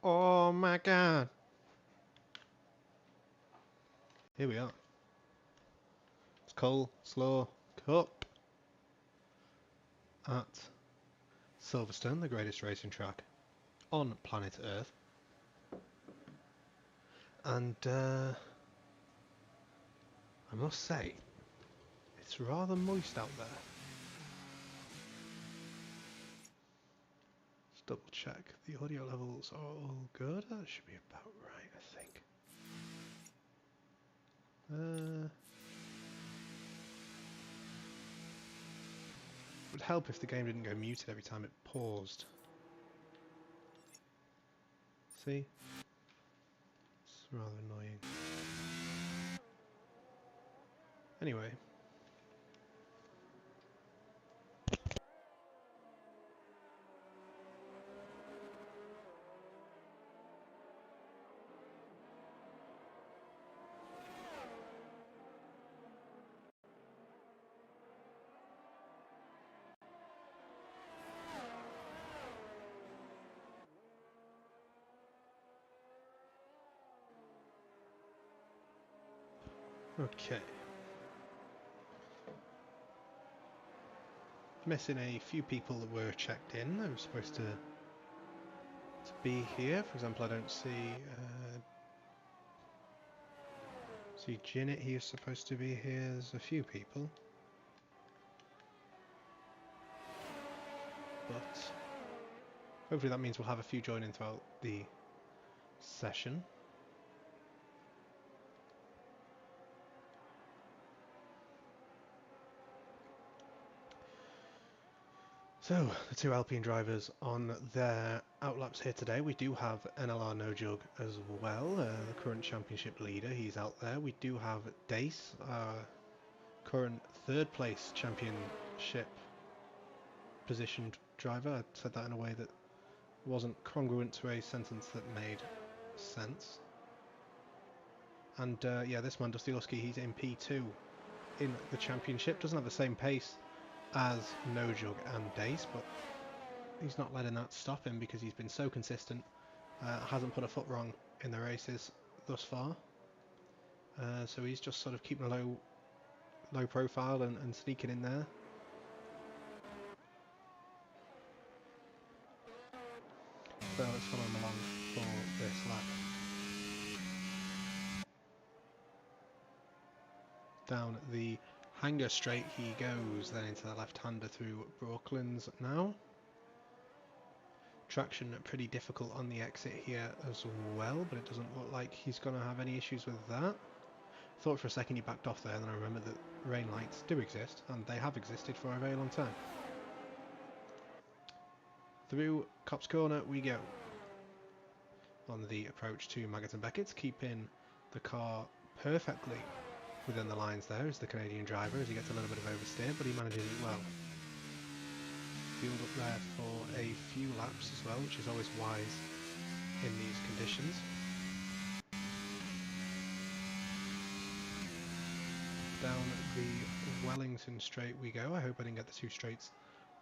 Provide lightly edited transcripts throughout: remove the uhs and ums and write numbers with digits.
Oh my god. Here we are. It's Coleslaw Cup at Silverstone, the greatest racing track on planet Earth. And I must say, it's rather moist out there. Let's double check. The audio levels are all good. That should be about right, I think. It would help if the game didn't go muted every time it paused. See? It's rather annoying. Anyway. Okay. Missing a few people that were checked in. They were supposed to be here. For example, I don't see Jinnit. He is supposed to be here. There's a few people, but hopefully that means we'll have a few join in throughout the session. So, the two Alpine drivers on their outlaps here today. We do have NLR No Jug as well, the current championship leader. He's out there. We do have Dace, our current third place championship positioned driver. I said that in a way that wasn't congruent to a sentence that made sense. And yeah, this man, Dusty Lusky, he's in P2 in the championship. Doesn't have the same pace as No Jug and Dace, but he's not letting that stop him because he's been so consistent. Hasn't put a foot wrong in the races thus far. So he's just sort of keeping a low profile and sneaking in there. So let's follow him along for this lap. Down the hanger straight he goes, then into the left-hander through Brooklands now. Traction pretty difficult on the exit here as well, but it doesn't look like he's going to have any issues with that. Thought for a second he backed off there, and then I remembered that rain lights do exist, and they have existed for a very long time. Through Cops Corner we go. On the approach to Maggott and Beckett's, keeping the car perfectly within the lines there is the Canadian driver as he gets a little bit of oversteer, but he manages it well. Fueled up there for a few laps as well, which is always wise in these conditions. Down the Wellington straight we go. I hope I didn't get the two straights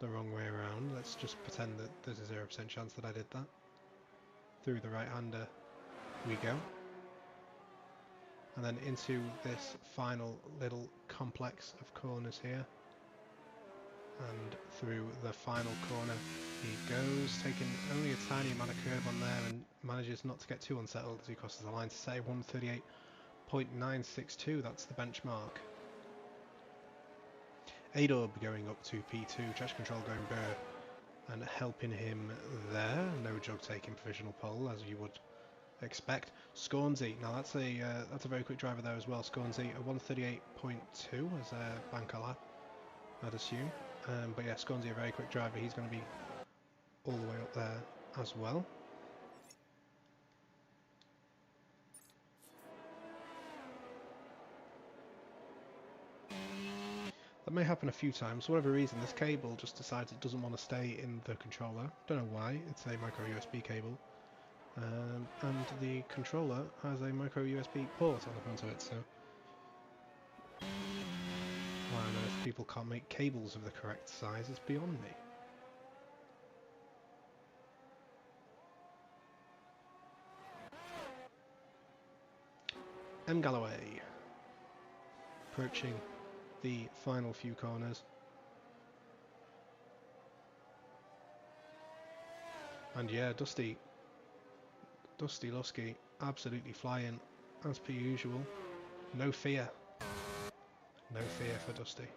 the wrong way around. Let's just pretend that there's a 0% chance that I did that. Through the right-hander we go. And then into this final little complex of corners here. And through the final corner he goes, taking only a tiny amount of curve on there and manages not to get too unsettled as he crosses the line to say 138.962, that's the benchmark. Adorb going up to P2, traction control going Burr and helping him there. No Jug taking provisional pole as you would expect. Scornsey, now that's a very quick driver there as well. Scornsey a 138.2 as a banker lap, I'd assume. But yeah, Scornsey a very quick driver. He's going to be all the way up there as well. That may happen a few times. For whatever reason, this cable just decides it doesn't want to stay in the controller. Don't know why. It's a micro USB cable. And the controller has a micro USB port on the front of it, so why on earth people can't make cables of the correct size is beyond me. M. Galloway approaching the final few corners. And yeah, Dusty Lusky absolutely flying as per usual. No fear. No fear for Dusty.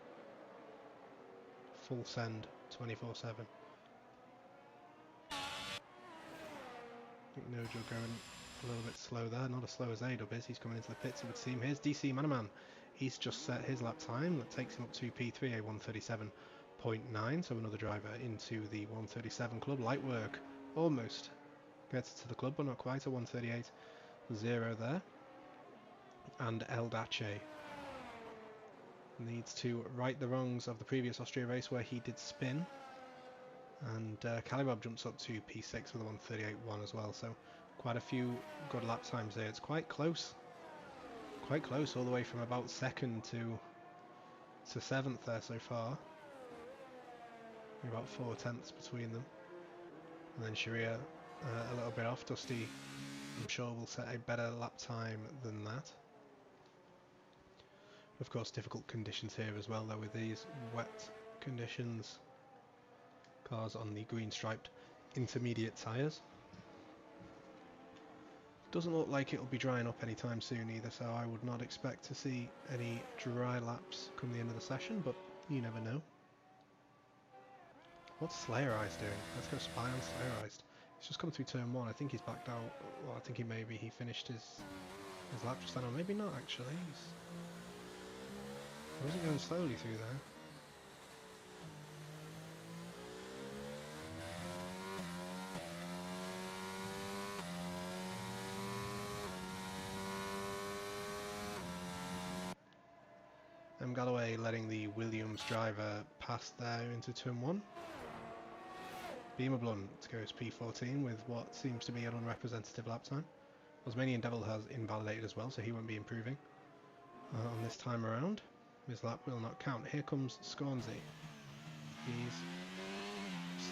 Full send 24/7. I think No Jug going a little bit slow there. Not as slow as A-Dub is. He's coming into the pits, it would seem. Here's DC Manaman. He's just set his lap time. That takes him up to P3, a 137.9. So another driver into the 137 club. Light work. Almost gets to the club, but not quite. A 138.0 there. And El Dace needs to right the wrongs of the previous Austria race where he did spin. And Calibob jumps up to P6 with a 138.1 as well. So quite a few good lap times there. It's quite close. Quite close, all the way from about second to 7th there so far. About 4/10 between them. And then Sharia a little bit off. Dusty, I'm sure, will set a better lap time than that. Of course, difficult conditions here as well, though, with these wet conditions. Cars on the green striped intermediate tyres. Doesn't look like it'll be drying up anytime soon either, so I would not expect to see any dry laps come the end of the session, but you never know. What's Slayer Eyes doing? Let's go spy on Slayer Eyes. He's just come through turn 1. I think he's backed out. Well, I think he finished his lap just then, or maybe not actually. He wasn't going slowly through there. Sam Galloway letting the Williams driver pass there into turn 1. Beamer Blunt goes P14 with what seems to be an unrepresentative lap time. Tasmanian Devil has invalidated as well, so he won't be improving on this time around. His lap will not count. Here comes Scornsey. He's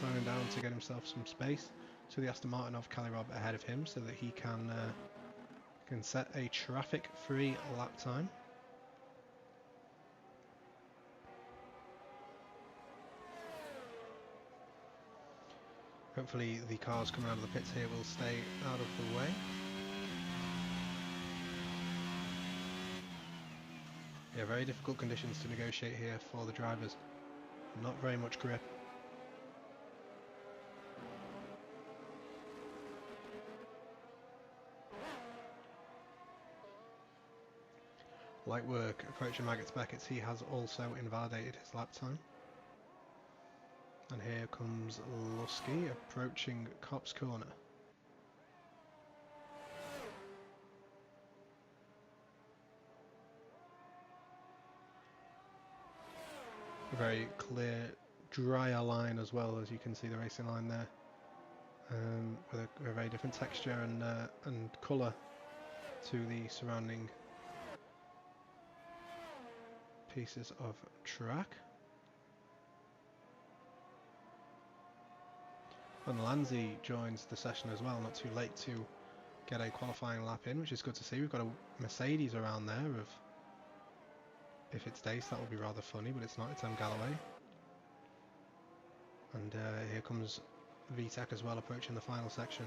slowing down to get himself some space. To the Aston Martin of Calirob ahead of him so that he can set a traffic-free lap time. Hopefully the cars coming out of the pits here will stay out of the way. Yeah, very difficult conditions to negotiate here for the drivers. Not very much grip. Light work approaching Maggots Beckett's. He has also invalidated his lap time. And here comes Lusky approaching Copse Corner. A very clear, drier line as well, as you can see the racing line there, with a very different texture and colour to the surrounding pieces of track. And Lanzi joins the session as well, not too late to get a qualifying lap in, which is good to see. We've got a Mercedes around there. If it's Dace, that will be rather funny, but it's not. It's Galloway. And here comes VTEC as well, approaching the final section.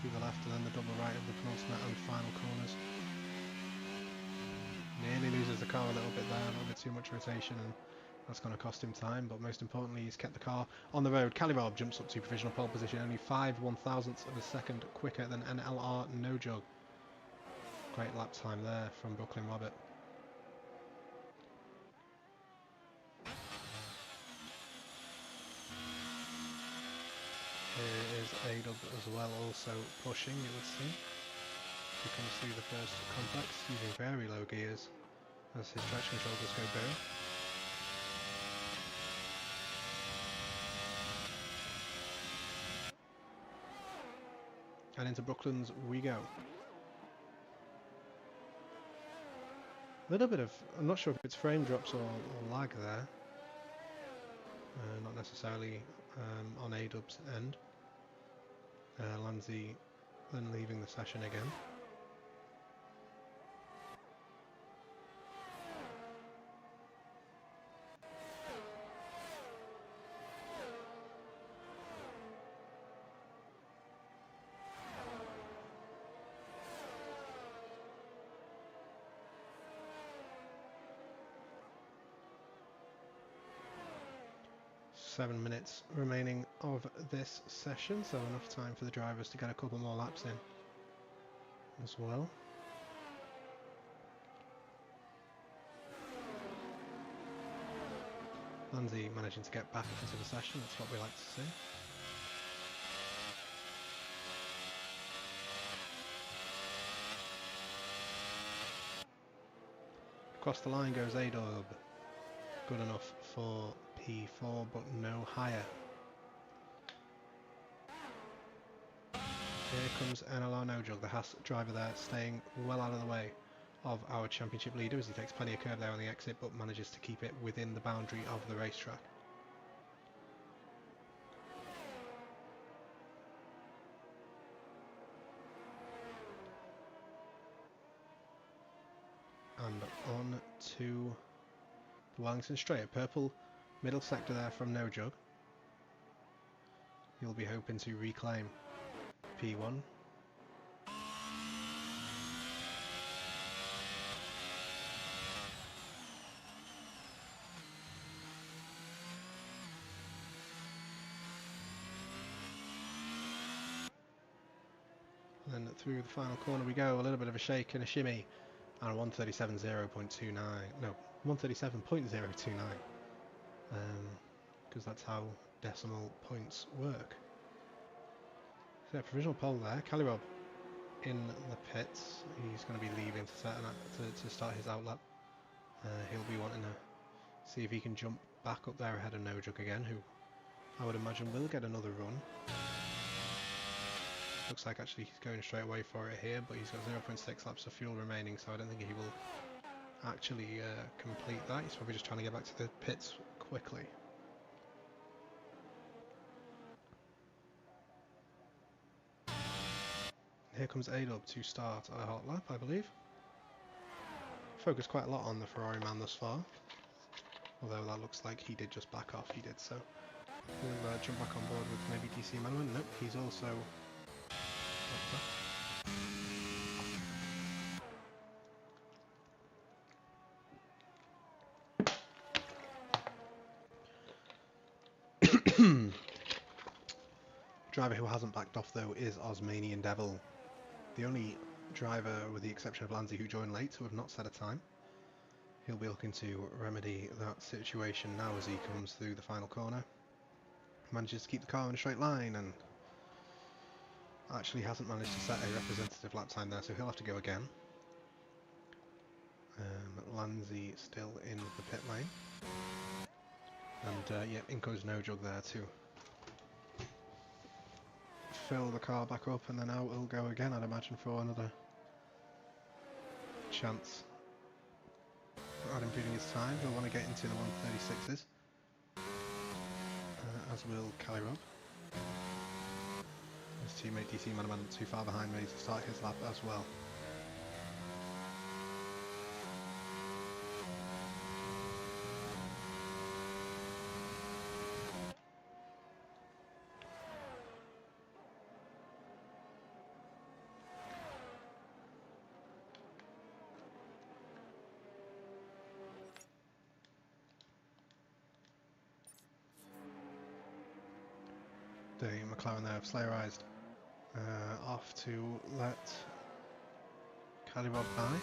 Through the left and then the double right of the penultimate and final corners. Nearly loses the car a little bit there, a little bit too much rotation, and that's going to cost him time, but most importantly he's kept the car on the road. Calirob jumps up to provisional pole position, only 5/1000ths of a second quicker than NLR No Jug. Great lap time there from Brooklyn Robert. Here is A-Dub as well, also pushing, you would see. He comes through the first complex using very low gears as his traction control does go bare. And into Brooklands we go. A little bit of, I'm not sure if it's frame drops or lag there. Not necessarily on A-Dub's end. Lanzi then leaving the session again. Minutes remaining of this session, so enough time for the drivers to get a couple more laps in as well. Lanzi managing to get back into the session, that's what we like to see. Across the line goes A-Dub, good enough for P4 but no higher. Here comes NLR No Jug, the Haas driver there, staying well out of the way of our championship leader as he takes plenty of curve there on the exit but manages to keep it within the boundary of the racetrack. And on to the Wellington Straight, purple middle sector there from No Jug. He'll be hoping to reclaim P1. Then through the final corner we go, a little bit of a shake and a shimmy, and a 137.029, no, 137.029, because that's how decimal points work. So yeah, provisional pole there, Calirob in the pits, he he's going to be leaving to start his outlap. He'll be wanting to see if he can jump back up there ahead of No Jug again, who I would imagine will get another run. Looks like actually he's going straight away for it here, but he's got 0.6 laps of fuel remaining, so I don't think he will actually complete that. He's probably just trying to get back to the pits quickly. Here comes A-Dub to start a hot lap, I believe. Focused quite a lot on the Ferrari man thus far, although that looks like he did just back off. He did, so we'll jump back on board with maybe DC Manuel. Nope, he's also... Driver who hasn't backed off though is Osmanian Devil, the only driver with the exception of Lanzi who joined late who have not set a time. He'll be looking to remedy that situation now as he comes through the final corner. Manages to keep the car in a straight line and actually hasn't managed to set a representative lap time there, so he'll have to go again. Lanzi still in the pit lane. And yeah, in goes No Jug there too. Fill the car back up and then out it'll go again, I'd imagine, for another chance at improving his time. He'll want to get into the 136s, as will Rob. His teammate DC Man not too far behind, ready to start his lap as well. The McLaren there have Slayerized off to let Rob by.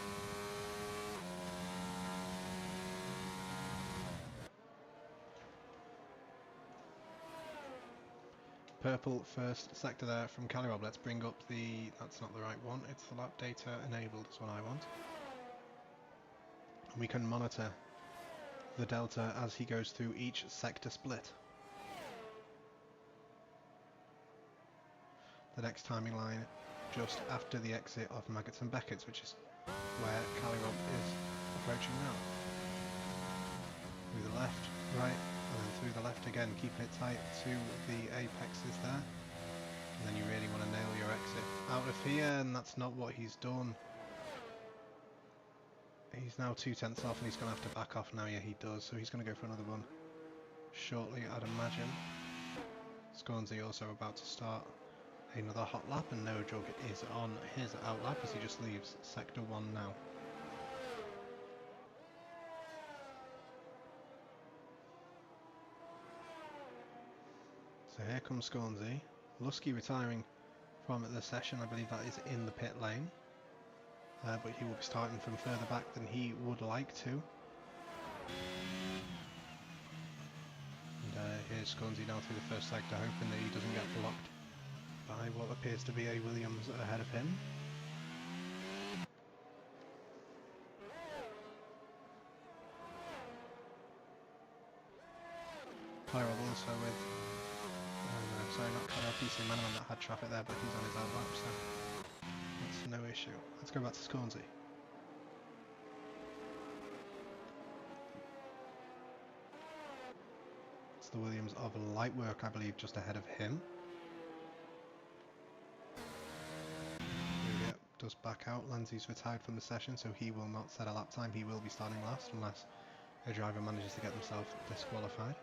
Purple first sector there from Rob. Let's bring up the... that's not the right one, it's the lap data enabled is what I want. We can monitor the delta as he goes through each sector split. The next timing line just after the exit of Maggots and Beckett's, which is where Rob is approaching now. Through the left, right, and then through the left again, keeping it tight to the apexes there. And then you really want to nail your exit out of here, and that's not what he's done. He's now 2/10 off and he's going to have to back off now. Yeah, he does, so he's going to go for another one shortly, I'd imagine. Scornsy also about to start another hot lap, and No Jug is on his out lap as he just leaves sector 1 now. So here comes Scornsy. Lusky retiring from the session, I believe that is in the pit lane, but he will be starting from further back than he would like to. And here's Scornsy now through the first sector, hoping that he doesn't get blocked by what appears to be a Williams ahead of him. Kyle also with, sorry, not Kyle, PC Manaman that had traffic there, but he's on his out lap, so that's no issue. Let's go back to Scornsy. It's the Williams of Lightwork, I believe, just ahead of him. Does back out. Lanzi's retired from the session, so he will not set a lap time. He will be starting last unless a driver manages to get themselves disqualified.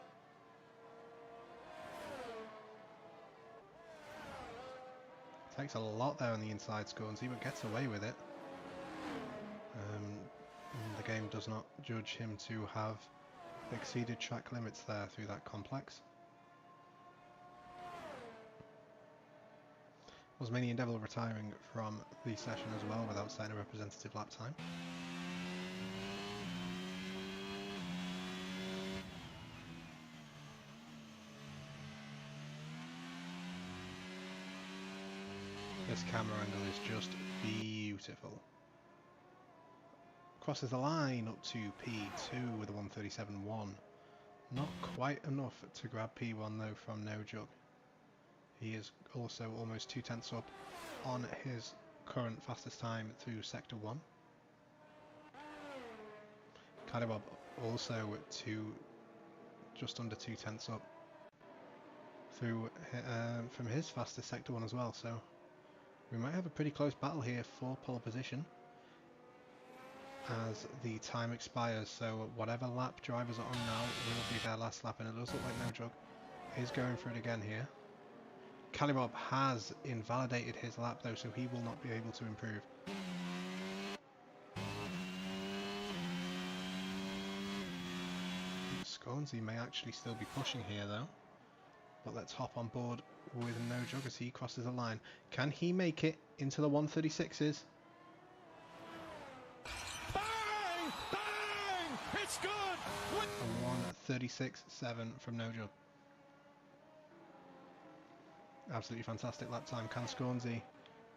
Takes a lot there on the inside, Scornsy, but gets away with it. The game does not judge him to have exceeded track limits there through that complex. Osmanian Devil retiring from the session as well without setting a representative lap time. This camera angle is just beautiful. crosses the line up to P2 with a 1:37.1. Not quite enough to grab P1 though from No Jug. He is also almost 2/10 up on his current fastest time through Sector 1. Kalibob also just under 2/10 up through from his fastest Sector 1 as well, so we might have a pretty close battle here for pole position as the time expires. So whatever lap drivers are on now will be their last lap, and it does look like No Jug is going for it again here. Kalibob has invalidated his lap though, so he will not be able to improve. Scornsy may actually still be pushing here though, but let's hop on board with No Jug as he crosses the line. Can he make it into the 136s? Bang! Bang! It's good! A 1:36.7 from No Jug. Absolutely fantastic lap time. Can Scornsy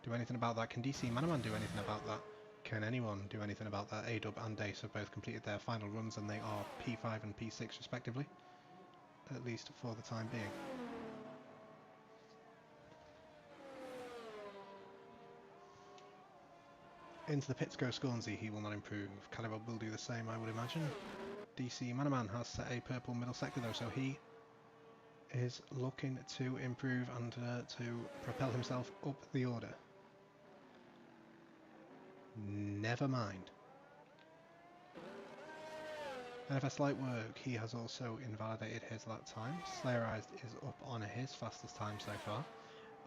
do anything about that? Can DC Manaman do anything about that? Can anyone do anything about that? A-Dub and Dace have both completed their final runs and they are P5 and P6 respectively, at least for the time being. Into the pits goes Scornsy. He will not improve. Kalibob will do the same, I would imagine. DC Manaman has set a purple middle sector though, so he is looking to improve and to propel himself up the order. Never mind. NFS Light Work, he has also invalidated his lap time. Slayerized is up on his fastest time so far,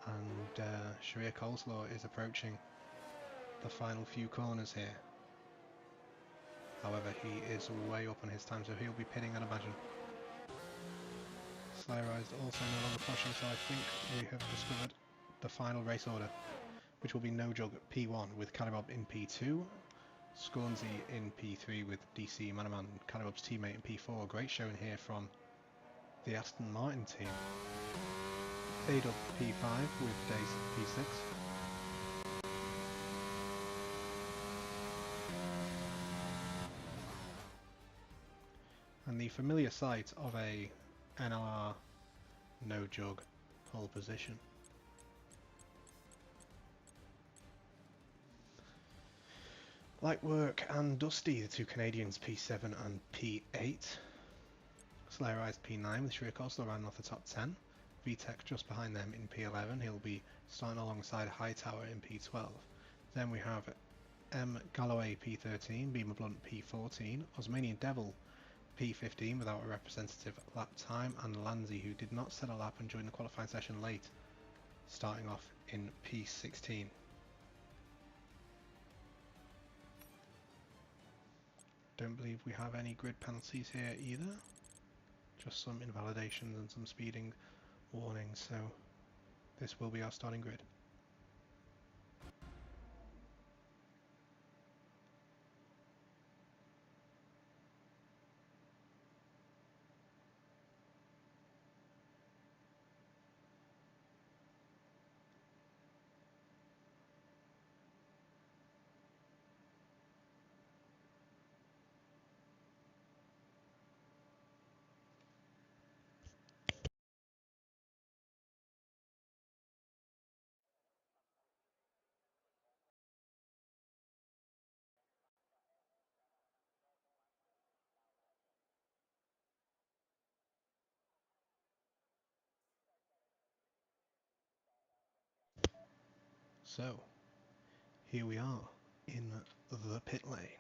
and Sharia Coleslaw is approaching the final few corners here. However, he is way up on his time, so he'll be pitting, I'd imagine. Slayerized also no longer pushing, so I think we have discovered the final race order, which will be No Jug P1 with Kalibob in P2, Scornsy in P3 with DC Manaman, Kalibob's teammate in P4. Great showing here from the Aston Martin team. A-Dub P5 with Dace P6. And the familiar sight of a NLR No Jug pole position. Lightwork and Dusty, the two Canadians, P7 and P8. Slayerized P9 with Shria Coleslaw rounding off the top 10. VTech just behind them in P11. He'll be starting alongside Hightower in P12. Then we have M. Galloway P13, Beamer Blunt P14, Osmanian Devil P15 without a representative lap time, and Lanzi, who did not set a lap and joined the qualifying session late, starting off in P16. Don't believe we have any grid penalties here either, just some invalidations and some speeding warnings, so this will be our starting grid. So, here we are in the pit lane.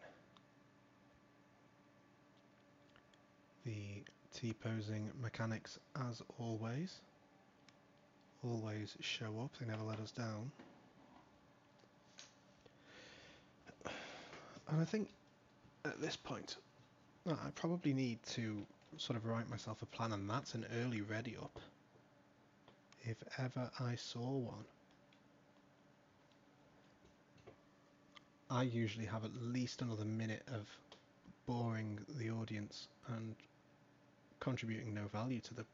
The T-posing mechanics, as always show up, they never let us down. And I think at this point, I probably need to sort of write myself a plan, and that's an early ready up, if ever I saw one. I usually have at least another minute of boring the audience and contributing no value to the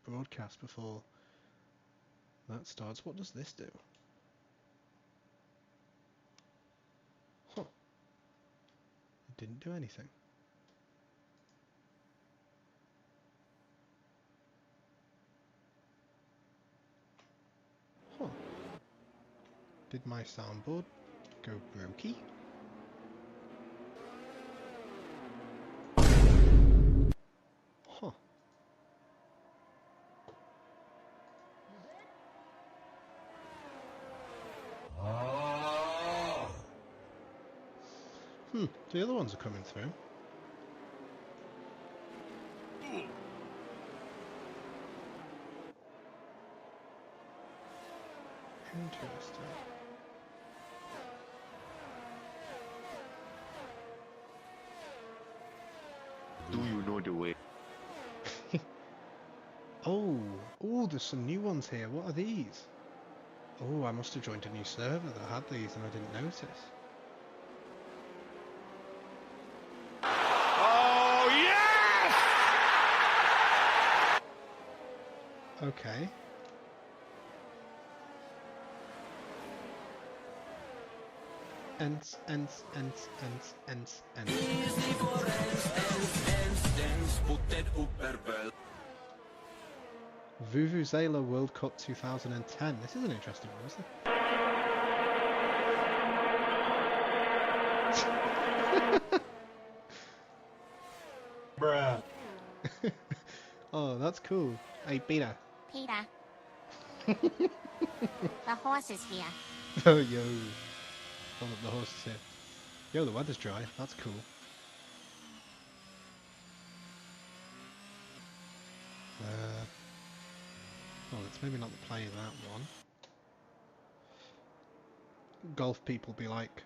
broadcast before that starts. What does this do? Huh. didn't do anything. Huh. Did my soundboard go brokey? Huh. The other ones are coming through. Interesting. Do you know the way? Oh, there's some new ones here. What are these? Oh, I must have joined a new server that had these and I didn't notice. Oh, yes! Okay. Ents. Vuvuzela World Cup 2010. This is an interesting one, isn't it? Bruh. Oh, that's cool. Hey, Peter. Peter. The horse is here. Oh, yo. Oh, look, the horse is here. Yo, the weather's dry. That's cool. Well, let's maybe not play that one. Golf people be like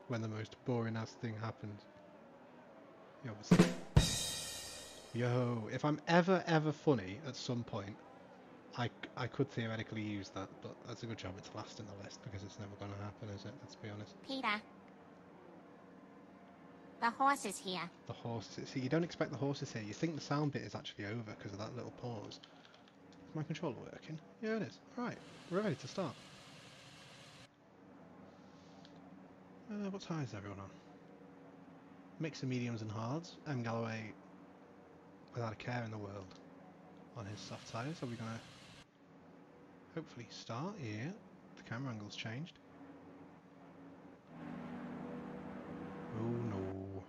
when the most boring ass thing happens. Yo, yo, if I'm ever funny at some point, I could theoretically use that, but that's a good job it's last in the list because it's never going to happen, is it? Let's be honest. Peter. The horse is here. The horse. See, you don't expect the horses here. You think the sound bit is actually over because of that little pause. Is my controller working? Yeah, it is. Alright, we're ready to start. What tyres is everyone on? Mix of mediums and hards. M. Galloway, without a care in the world, on his soft tyres. Are we going to hopefully start? Yeah, the camera angle's changed. Oh no.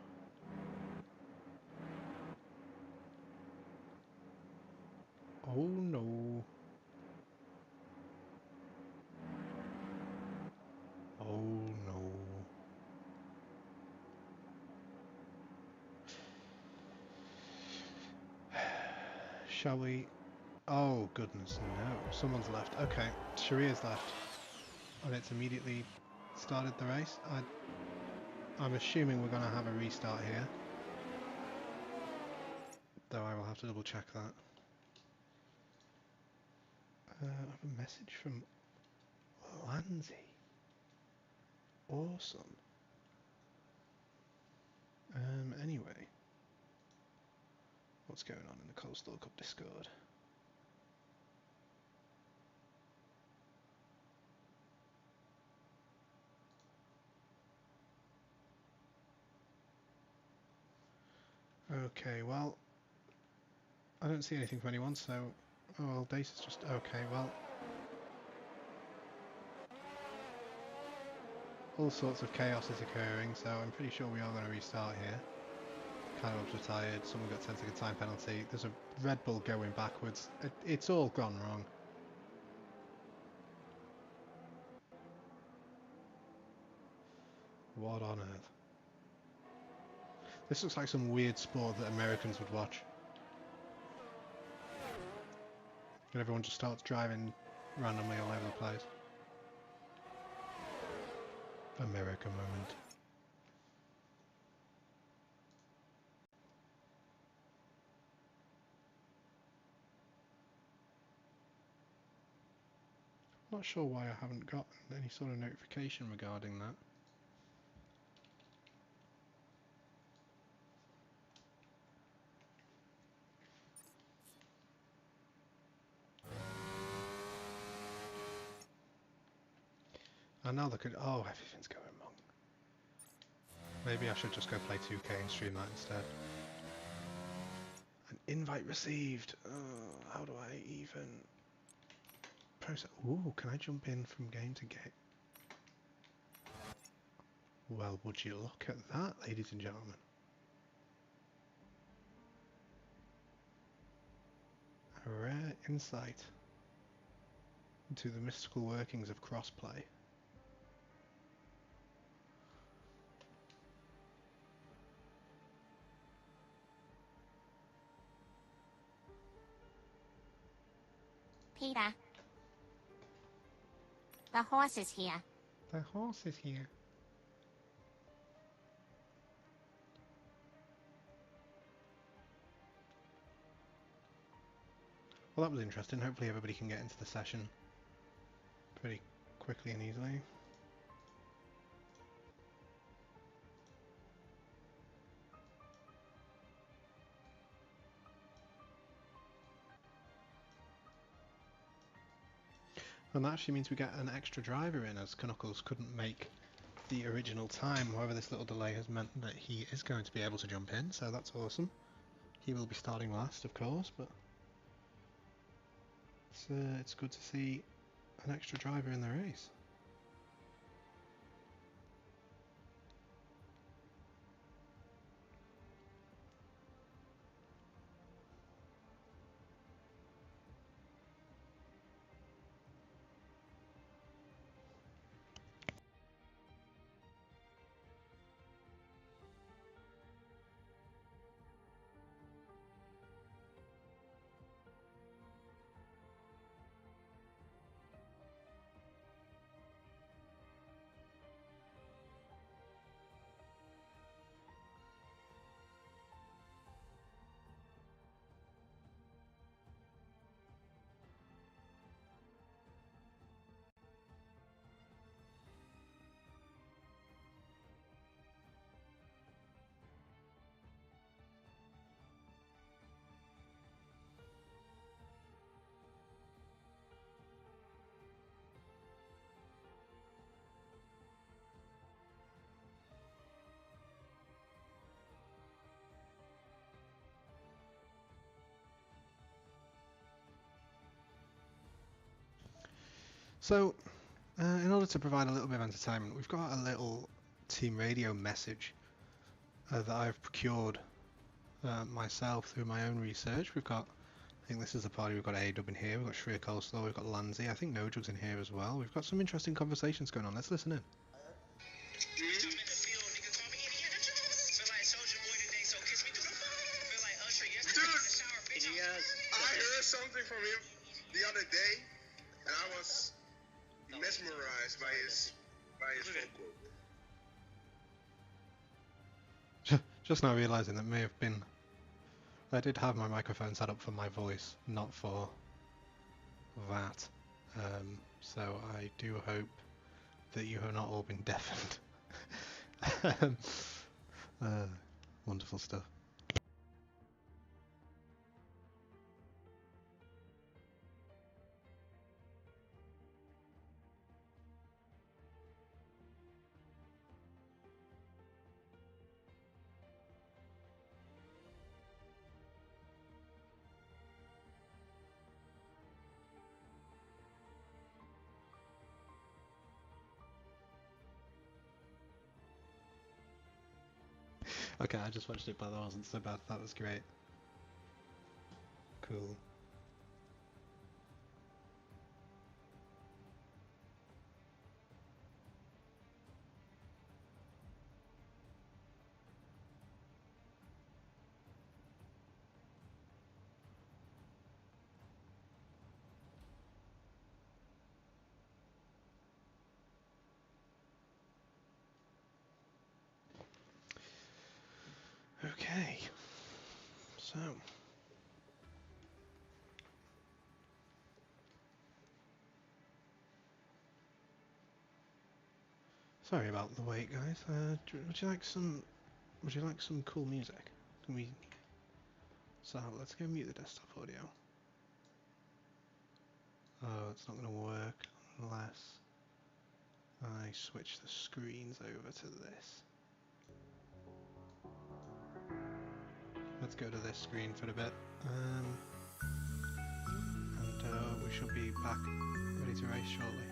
Oh no. Oh no. Shall we? Oh goodness, no. Someone's left. Okay, Sharia's left. And it's immediately started the race. I'm assuming we're going to have a restart here. Though I will have to double check that. I have a message from Lanzy. Awesome. Anyway. What's going on in the Coleslaw Cup Discord? Okay, well, I don't see anything from anyone, so... Oh, well, Dace is just... Okay, well... All sorts of chaos is occurring, so I'm pretty sure we are going to restart here. Callum's retired, someone got 10 second time penalty, there's a Red Bull going backwards. It's all gone wrong. What on earth? This looks like some weird sport that Americans would watch. And everyone just starts driving randomly all over the place. America moment. Not sure why I haven't gotten any sort of notification regarding that. And now look at... Oh, everything's going wrong. Maybe I should just go play 2K and stream that instead. An invite received. How do I even process? Ooh, can I jump in from game to game? Well, would you look at that, ladies and gentlemen? A rare insight into the mystical workings of crossplay. Peter, the horse is here. The horse is here. Well, that was interesting. Hopefully everybody can get into the session pretty quickly and easily. And that actually means we get an extra driver in, as Knuckles couldn't make the original time. However, this little delay has meant that he is going to be able to jump in, so that's awesome. He will be starting last, of course, but it's good to see an extra driver in the race. So, in order to provide a little bit of entertainment, we've got a little team radio message that I've procured myself through my own research. We've got, I think this is the party, we've got A-Dub in here, we've got Shreya Coleslaw, we've got Lanzi, I think No Jug's in here as well. We've got some interesting conversations going on. Let's listen in. I heard something from him the other day, and I was mesmerized by his vocal. Just now realising that may have been, I did have my microphone set up for my voice, not for that. So I do hope that you have not all been deafened. Wonderful stuff. Okay, I just watched it, but that wasn't so bad. That was great. Cool. Okay, so sorry about the wait, guys. Would you like some? Would you like some cool music? Can we? So let's go mute the desktop audio. Oh, it's not going to work unless I switch the screens over to this. let's go to this screen for a bit. And we should be back ready to race shortly.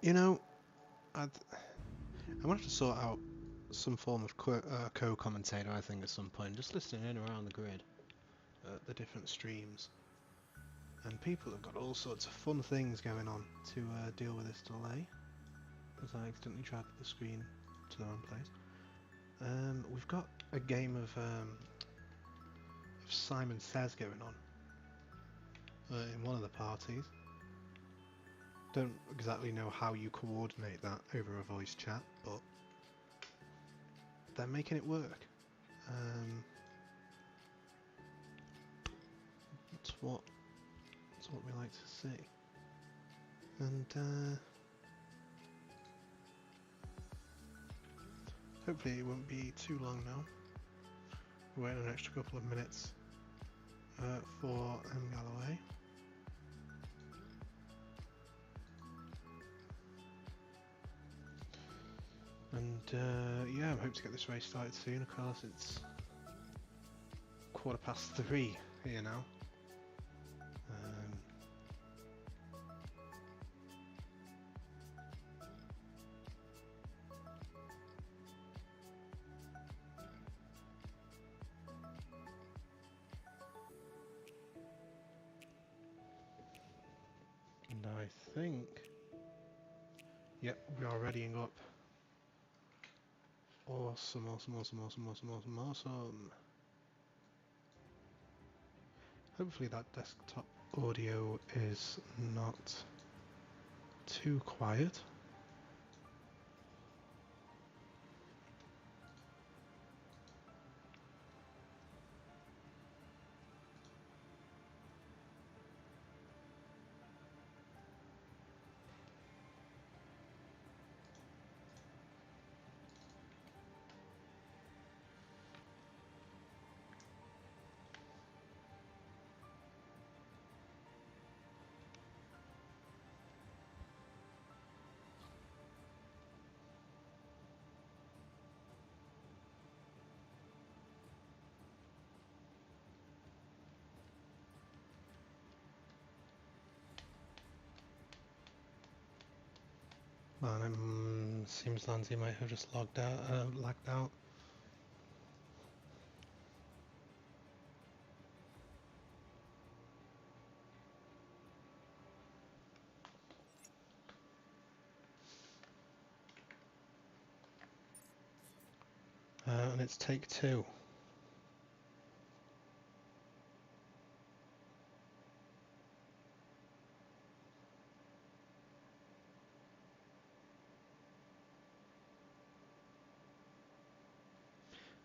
You know, I'm gonna have to sort out some form of co-commentator, I think, at some point. Just listening in around the grid at the different streams, and people have got all sorts of fun things going on to deal with this delay, as I accidentally dragged the screen to the wrong place. We've got a game of Simon Says going on in one of the parties. Don't exactly know how you coordinate that over a voice chat, but they're making it work. That's what we like to see. And hopefully it won't be too long now. We'll wait an extra couple of minutes for M. Galloway. And yeah, I hope to get this race started soon. Of course, it's 3:15 here now. And I think, yep, we are readying up. Awesome. Hopefully that desktop audio is not too quiet. Man, seems Lanzi might have just lagged out. And it's take 2.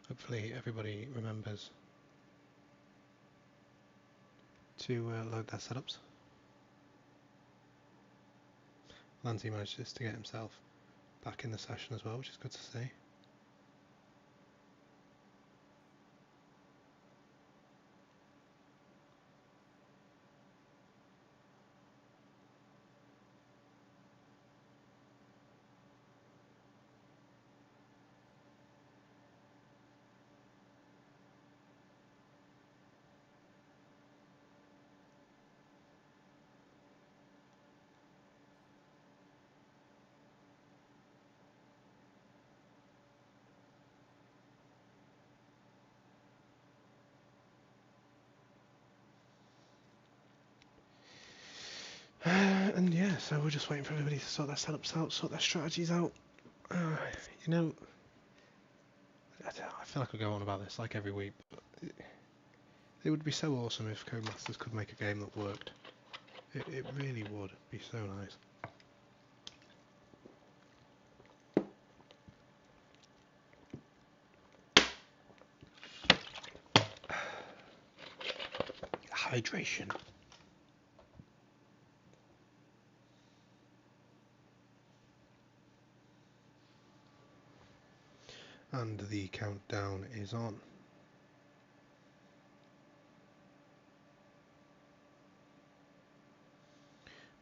Hopefully everybody remembers to load their setups. Lanzi manages to get himself back in the session as well, which is good to see. And yeah, so we're just waiting for everybody to sort their setups out, sort their strategies out. You know, I feel like I go on about this like every week, but it would be so awesome if Codemasters could make a game that worked. It really would be so nice. Hydration. And the countdown is on.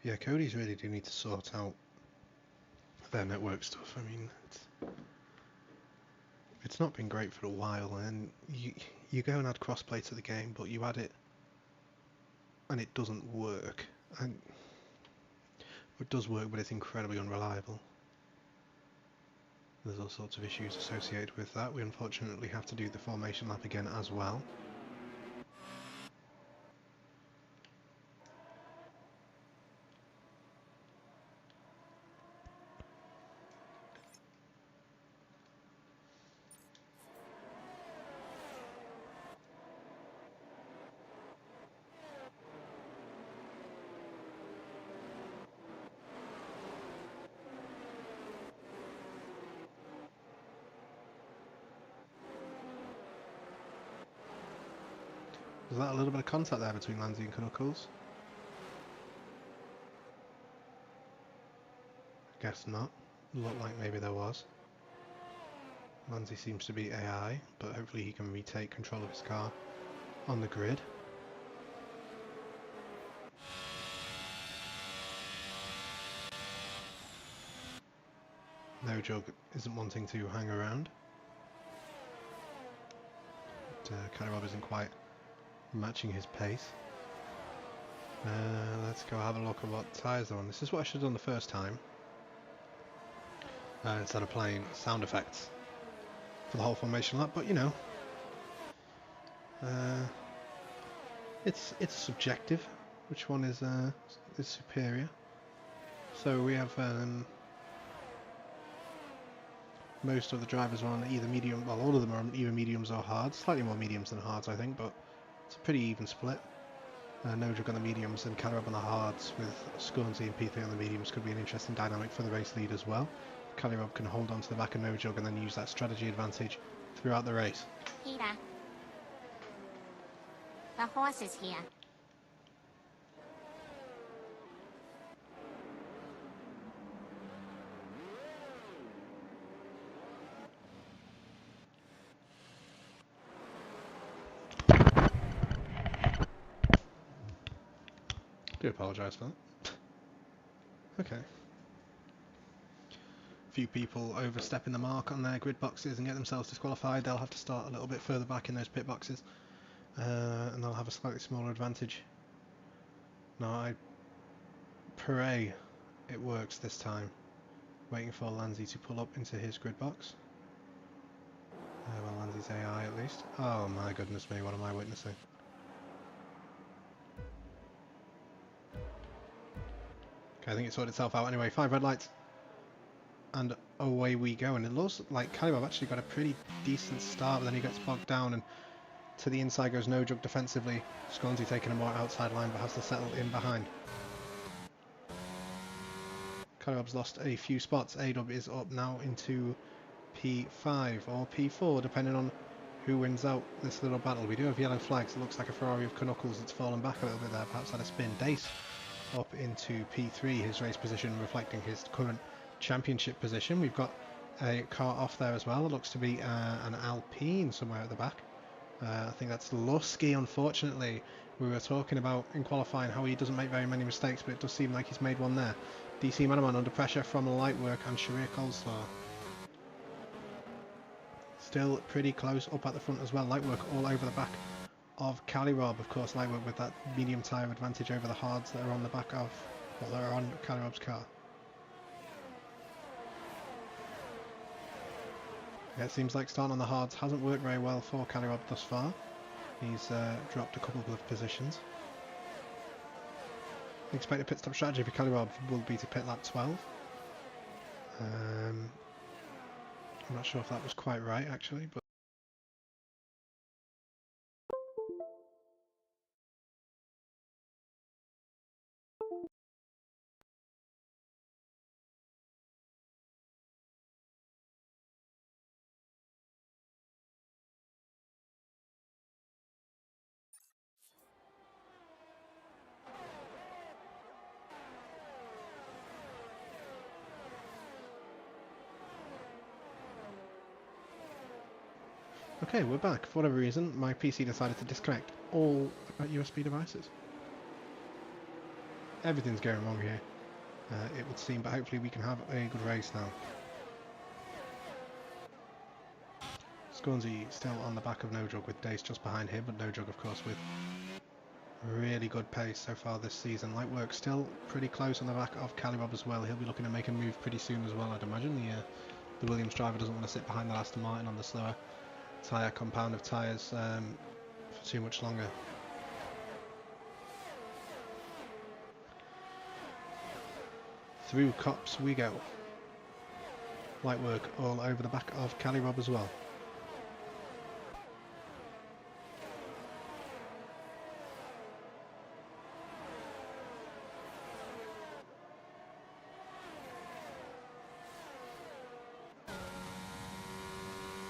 Yeah, Cody's really do need to sort out their network stuff. I mean, it's not been great for a while, and you go and add crossplay to the game, but you add it and it doesn't work. And it does work, but it's incredibly unreliable. There's all sorts of issues associated with that. We unfortunately have to do the formation lap again as well. Was that a little bit of contact there between Lanzi and Knuckles? Guess not. Looked like maybe there was. Lanzi seems to be AI, but hopefully he can retake control of his car on the grid. No Jug isn't wanting to hang around. But Kadarov isn't quite matching his pace. Let's go have a look at what tyres are on. This is what I should have done the first time. Instead of playing sound effects for the whole formation lap, but you know, it's subjective which one is superior. So we have most of the drivers are on either medium, well, all of them are on either mediums or hards, slightly more mediums than hards I think, but it's a pretty even split. No Jug on the mediums and Calirab on the hards, with Scornsy and P3 on the mediums. Could be an interesting dynamic for the race lead as well. Calirab can hold on to the back of No Jug and then use that strategy advantage throughout the race. Peter. The horse is here. Do apologise for that. Okay. Few people overstepping the mark on their grid boxes and get themselves disqualified. They'll have to start a little bit further back in those pit boxes, and they'll have a slightly smaller advantage. Now I pray it works this time. Waiting for Lanzi to pull up into his grid box. Well, Lanzi's AI at least. Oh my goodness me, what am I witnessing? Okay, I think it sorted itself out anyway. 5 red lights. And away we go. And it looks like Calirab actually got a pretty decent start, but then he gets bogged down, and to the inside goes No Jug defensively. Scornsy taking a more outside line, but has to settle in behind. Calirab's lost a few spots. A-Dub is up now into P5 or P4, depending on who wins out this little battle. We do have yellow flags. It looks like a Ferrari of Knuckles that's fallen back a little bit there, perhaps had a spin. Dace up into P3, his race position reflecting his current championship position. We've got a car off there as well. It looks to be an Alpine somewhere at the back. I think that's Lusky, unfortunately. We were talking about in qualifying how he doesn't make very many mistakes, but it does seem like he's made one there. DC Manaman under pressure from Lightwork and Sharir Coleslaw. Still pretty close up at the front as well. Lightwork all over the back of Calirab. Of course, Lightwork with that medium tyre advantage over the hards that are on the back of, well, that are on Calirab's car. Yeah, it seems like starting on the hards hasn't worked very well for Calirab thus far. He's dropped a couple of positions. The expected pit stop strategy for Calirab will be to pit lap 12. I'm not sure if that was quite right actually, but okay, we're back. For whatever reason, my PC decided to disconnect all USB devices. Everything's going wrong here, it would seem, but hopefully we can have a good race now. Scornsy still on the back of No Jug with Dace just behind him, but No Jug of course with really good pace so far this season. Lightwork still pretty close on the back of Calirab as well. He'll be looking to make a move pretty soon as well, I'd imagine. The Williams driver doesn't want to sit behind that Aston Martin on the slower tyre compound of tyres for too much longer. Through Cops we go. Lightwork all over the back of Calirab as well.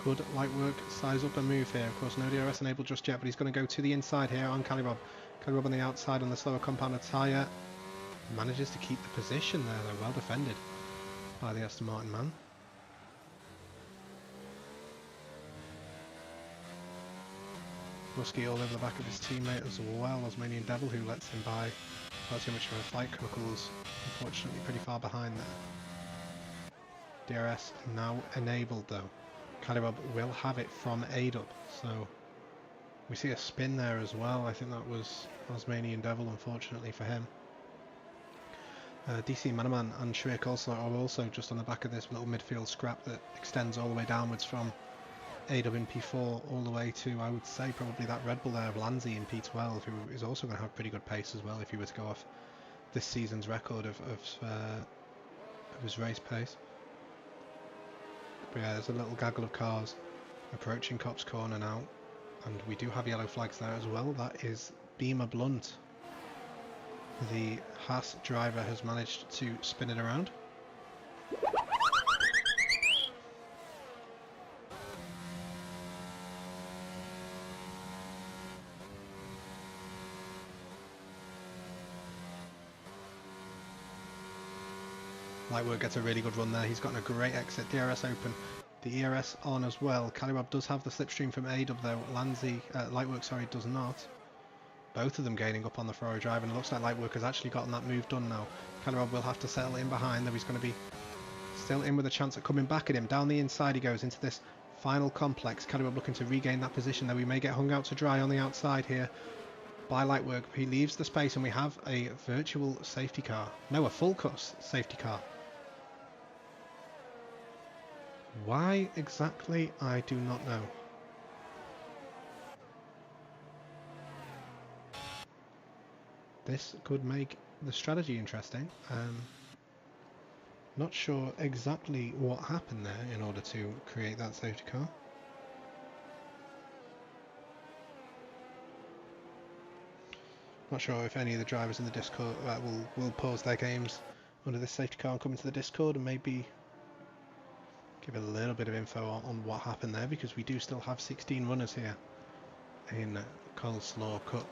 Could Lightwork size up a move here? Of course, no DRS enabled just yet, but he's going to go to the inside here on Calirab. Calirab on the outside on the slower compound of tyre. Manages to keep the position there, though. Well defended by the Aston Martin man. Rusky all over the back of his teammate as well, Osmanian Devil, who lets him by far too much of a fight. Knuckles, unfortunately, pretty far behind there. DRS now enabled, though. Calirab will have it from A-Dub, so we see a spin there as well. I think that was Osmanian Devil, unfortunately for him. DC Manaman and Sharir Coleslaw are also just on the back of this little midfield scrap that extends all the way downwards from A-Dub in P4 all the way to, I would say, probably that Red Bull there of Lanzi in P12, who is also going to have pretty good pace as well if he were to go off this season's record of his race pace. But yeah, there's a little gaggle of cars approaching Cops Corner now, and we do have yellow flags there as well. That is Beamer Blunt The Haas driver has managed to spin it around. Lightwork gets a really good run there. He's gotten a great exit. DRS open. The ERS on as well. Calibob does have the slipstream from Adub though. Lightwork, sorry, does not. Both of them gaining up on the Ferrari drive, and it looks like Lightwork has actually gotten that move done now. Calibob will have to settle in behind, though he's going to be still in with a chance at coming back at him. Down the inside he goes into this final complex. Calibob looking to regain that position, though we may get hung out to dry on the outside here by Lightwork. He leaves the space and we have a virtual safety car. No, a full course safety car. Why exactly, I do not know. This could make the strategy interesting. Not sure exactly what happened there in order to create that safety car. Not sure if any of the drivers in the Discord will pause their games under this safety car and come into the Discord and maybe give a little bit of info on what happened there, because we do still have 16 runners here in Coleslaw Cup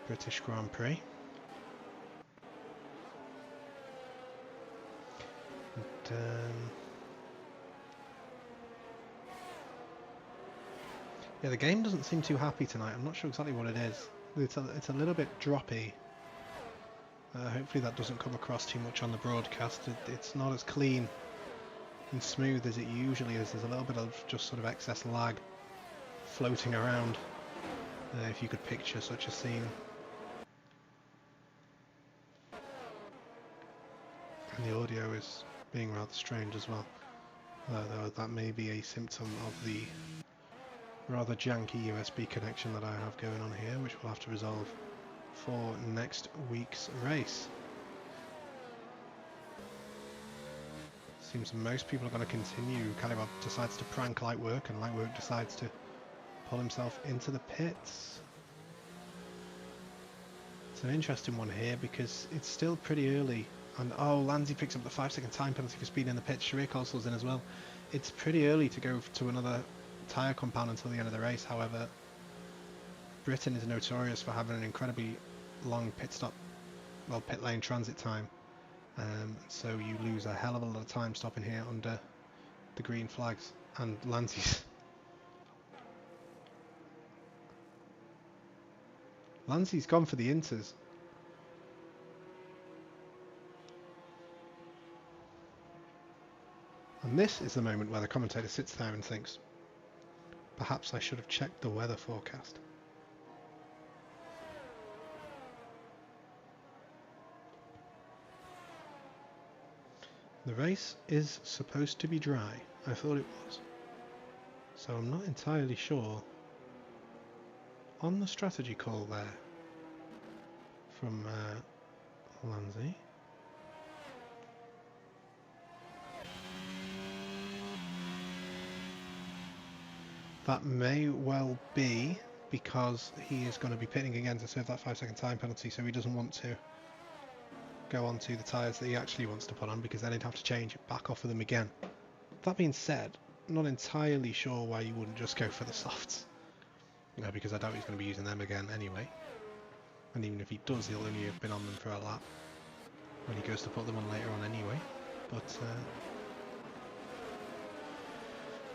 British Grand Prix. And, yeah, the game doesn't seem too happy tonight. I'm not sure exactly what it is. It's a little bit droppy. Hopefully that doesn't come across too much on the broadcast. It's not as clean and smooth as it usually is. There's a little bit of just sort of excess lag floating around, if you could picture such a scene. And the audio is being rather strange as well, though that may be a symptom of the rather janky USB connection that I have going on here, which we'll have to resolve for next week's race. Seems most people are going to continue. Calibob decides to prank Lightwork, and Lightwork decides to pull himself into the pits. It's an interesting one here because it's still pretty early. And oh, Lanzi picks up the 5-second time penalty for speed in the pits. Sharir Coleslaw's in as well. It's pretty early to go to another tyre compound until the end of the race. However, Britain is notorious for having an incredibly long pit lane transit time. So you lose a hell of a lot of time stopping here under the green flags. And Lanzi's gone for the inters. And this is the moment where the commentator sits there and thinks, perhaps I should have checked the weather forecast. The race is supposed to be dry. I thought it was. So I'm not entirely sure on the strategy call there from Lanzi. That may well be because he is going to be pitting again to serve that 5-second time penalty, so he doesn't want to go onto the tyres that he actually wants to put on, because then he'd have to change it back off of them again. That being said, I'm not entirely sure why you wouldn't just go for the softs, because I doubt he's going to be using them again anyway, and even if he does, he'll only have been on them for a lap when he goes to put them on later on anyway. But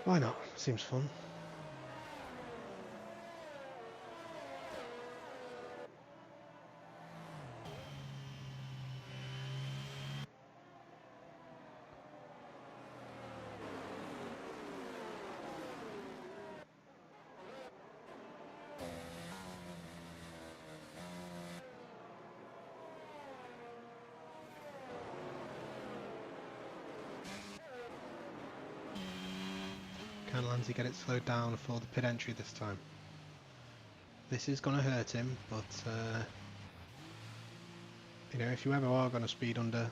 why not? Seems fun. Can Lanzi get it slowed down for the pit entry this time? This is going to hurt him, but you know, if you ever are going to speed into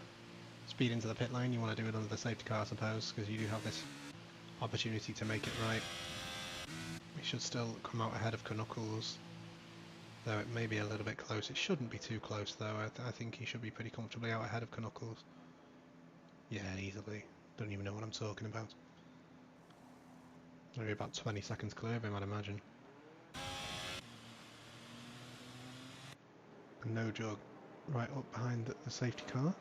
the pit lane, you want to do it under the safety car, I suppose, because you do have this opportunity to make it right. We should still come out ahead of Knuckles though it may be a little bit close. It shouldn't be too close though. I think he should be pretty comfortably out ahead of Knuckles. Yeah, easily. Don't even know what I'm talking about. Maybe about 20 seconds clear of him, I'd imagine. And No Jug right up behind the safety car.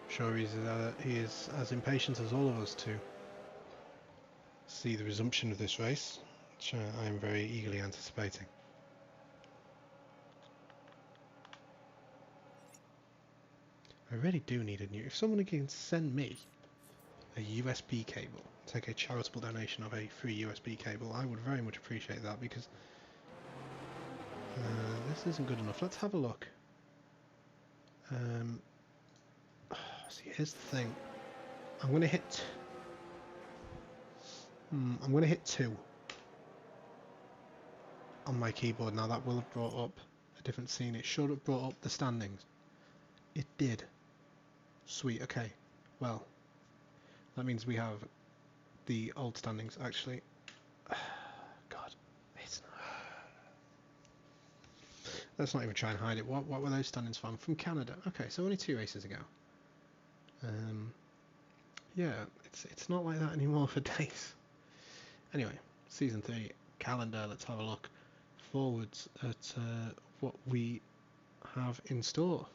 Sure, he is as impatient as all of us to see the resumption of this race, which I am very eagerly anticipating. I really do need a new... If someone can send me a USB cable, take a charitable donation of a free USB cable, I would very much appreciate that, because this isn't good enough. Let's have a look. See, here's the thing. I'm going to hit... I'm going to hit 2 on my keyboard. Now that will have brought up a different scene. It should have brought up the standings. It did. Sweet, okay. Well, that means we have the old standings, actually. God, it's not... Let's not even try and hide it. What were those standings from? From Canada. Okay, so only 2 races ago. Yeah, it's not like that anymore for days. Anyway, season 3 calendar. Let's have a look forwards at what we have in store.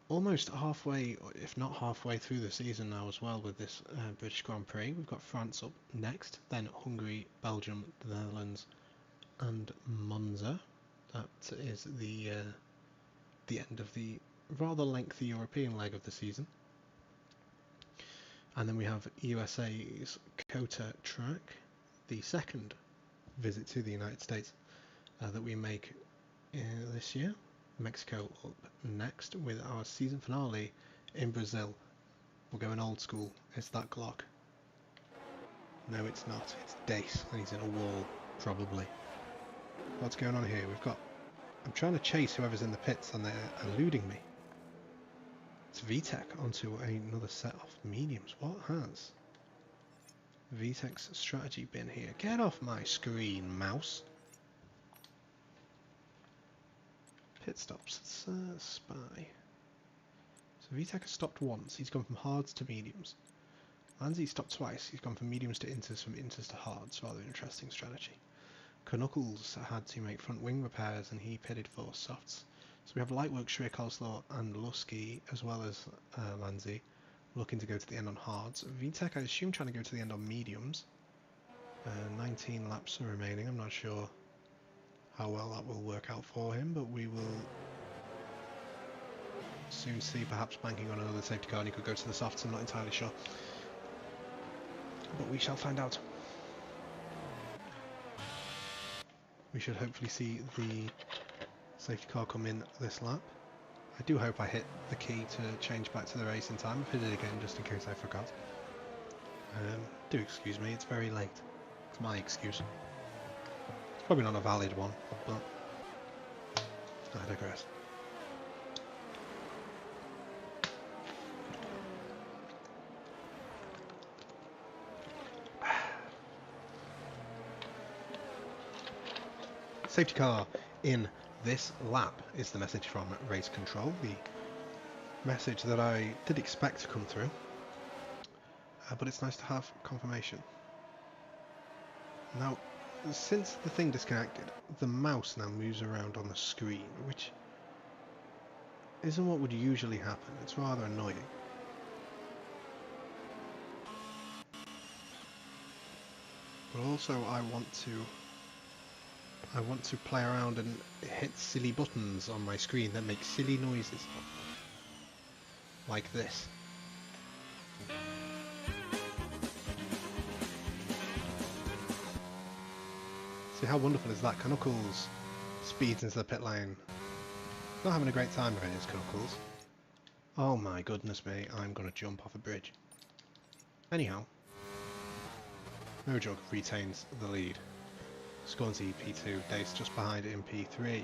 Almost halfway, if not halfway through the season now as well with this British Grand Prix. We've got France up next, then Hungary, Belgium, the Netherlands, and Monza. That is the end of the rather lengthy European leg of the season. And then we have USA's COTA track, the second visit to the United States that we make this year. Mexico up next with our season finale in Brazil. We're going old school. It's that Glock. No, it's not. It's Dace, and he's in a wall, probably. What's going on here? I'm trying to chase whoever's in the pits, and they're eluding me. It's VTech onto another set of mediums. What has VTech's strategy been here? Get off my screen, mouse. Pit stops. Let's spy. So VTech has stopped once. He's gone from hards to mediums. Lanzi stopped twice. He's gone from mediums to inters, from inters to hards. Rather interesting strategy. Knuckles had to make front wing repairs and he pitted for softs. So we have Lightwork, Shreya, Coleslaw and Lusky, as well as Lanzi, looking to go to the end on hards. VTech, I assume, trying to go to the end on mediums. 19 laps are remaining. I'm not sure how well that will work out for him, but we will soon see. Perhaps banking on another safety car and he could go to the softs. I'm not entirely sure, but we shall find out. We should hopefully see the safety car come in this lap. I do hope I hit the key to change back to the race in time. I've hit it again just in case I forgot. Do excuse me, it's very late. It's my excuse. It's probably not a valid one, but I digress. Safety car in this lap is the message from race control, the message that I did expect to come through, but it's nice to have confirmation. Now, since the thing disconnected, the mouse now moves around on the screen, which isn't what would usually happen. It's rather annoying. But also I want to play around and hit silly buttons on my screen that make silly noises. Like this. See how wonderful is that? Knuckles speeds into the pit lane. Not having a great time of it, is Knuckles. Oh my goodness me, I'm gonna jump off a bridge. Anyhow, Mojog retains the lead. Scornsy P2, Dace just behind in P3.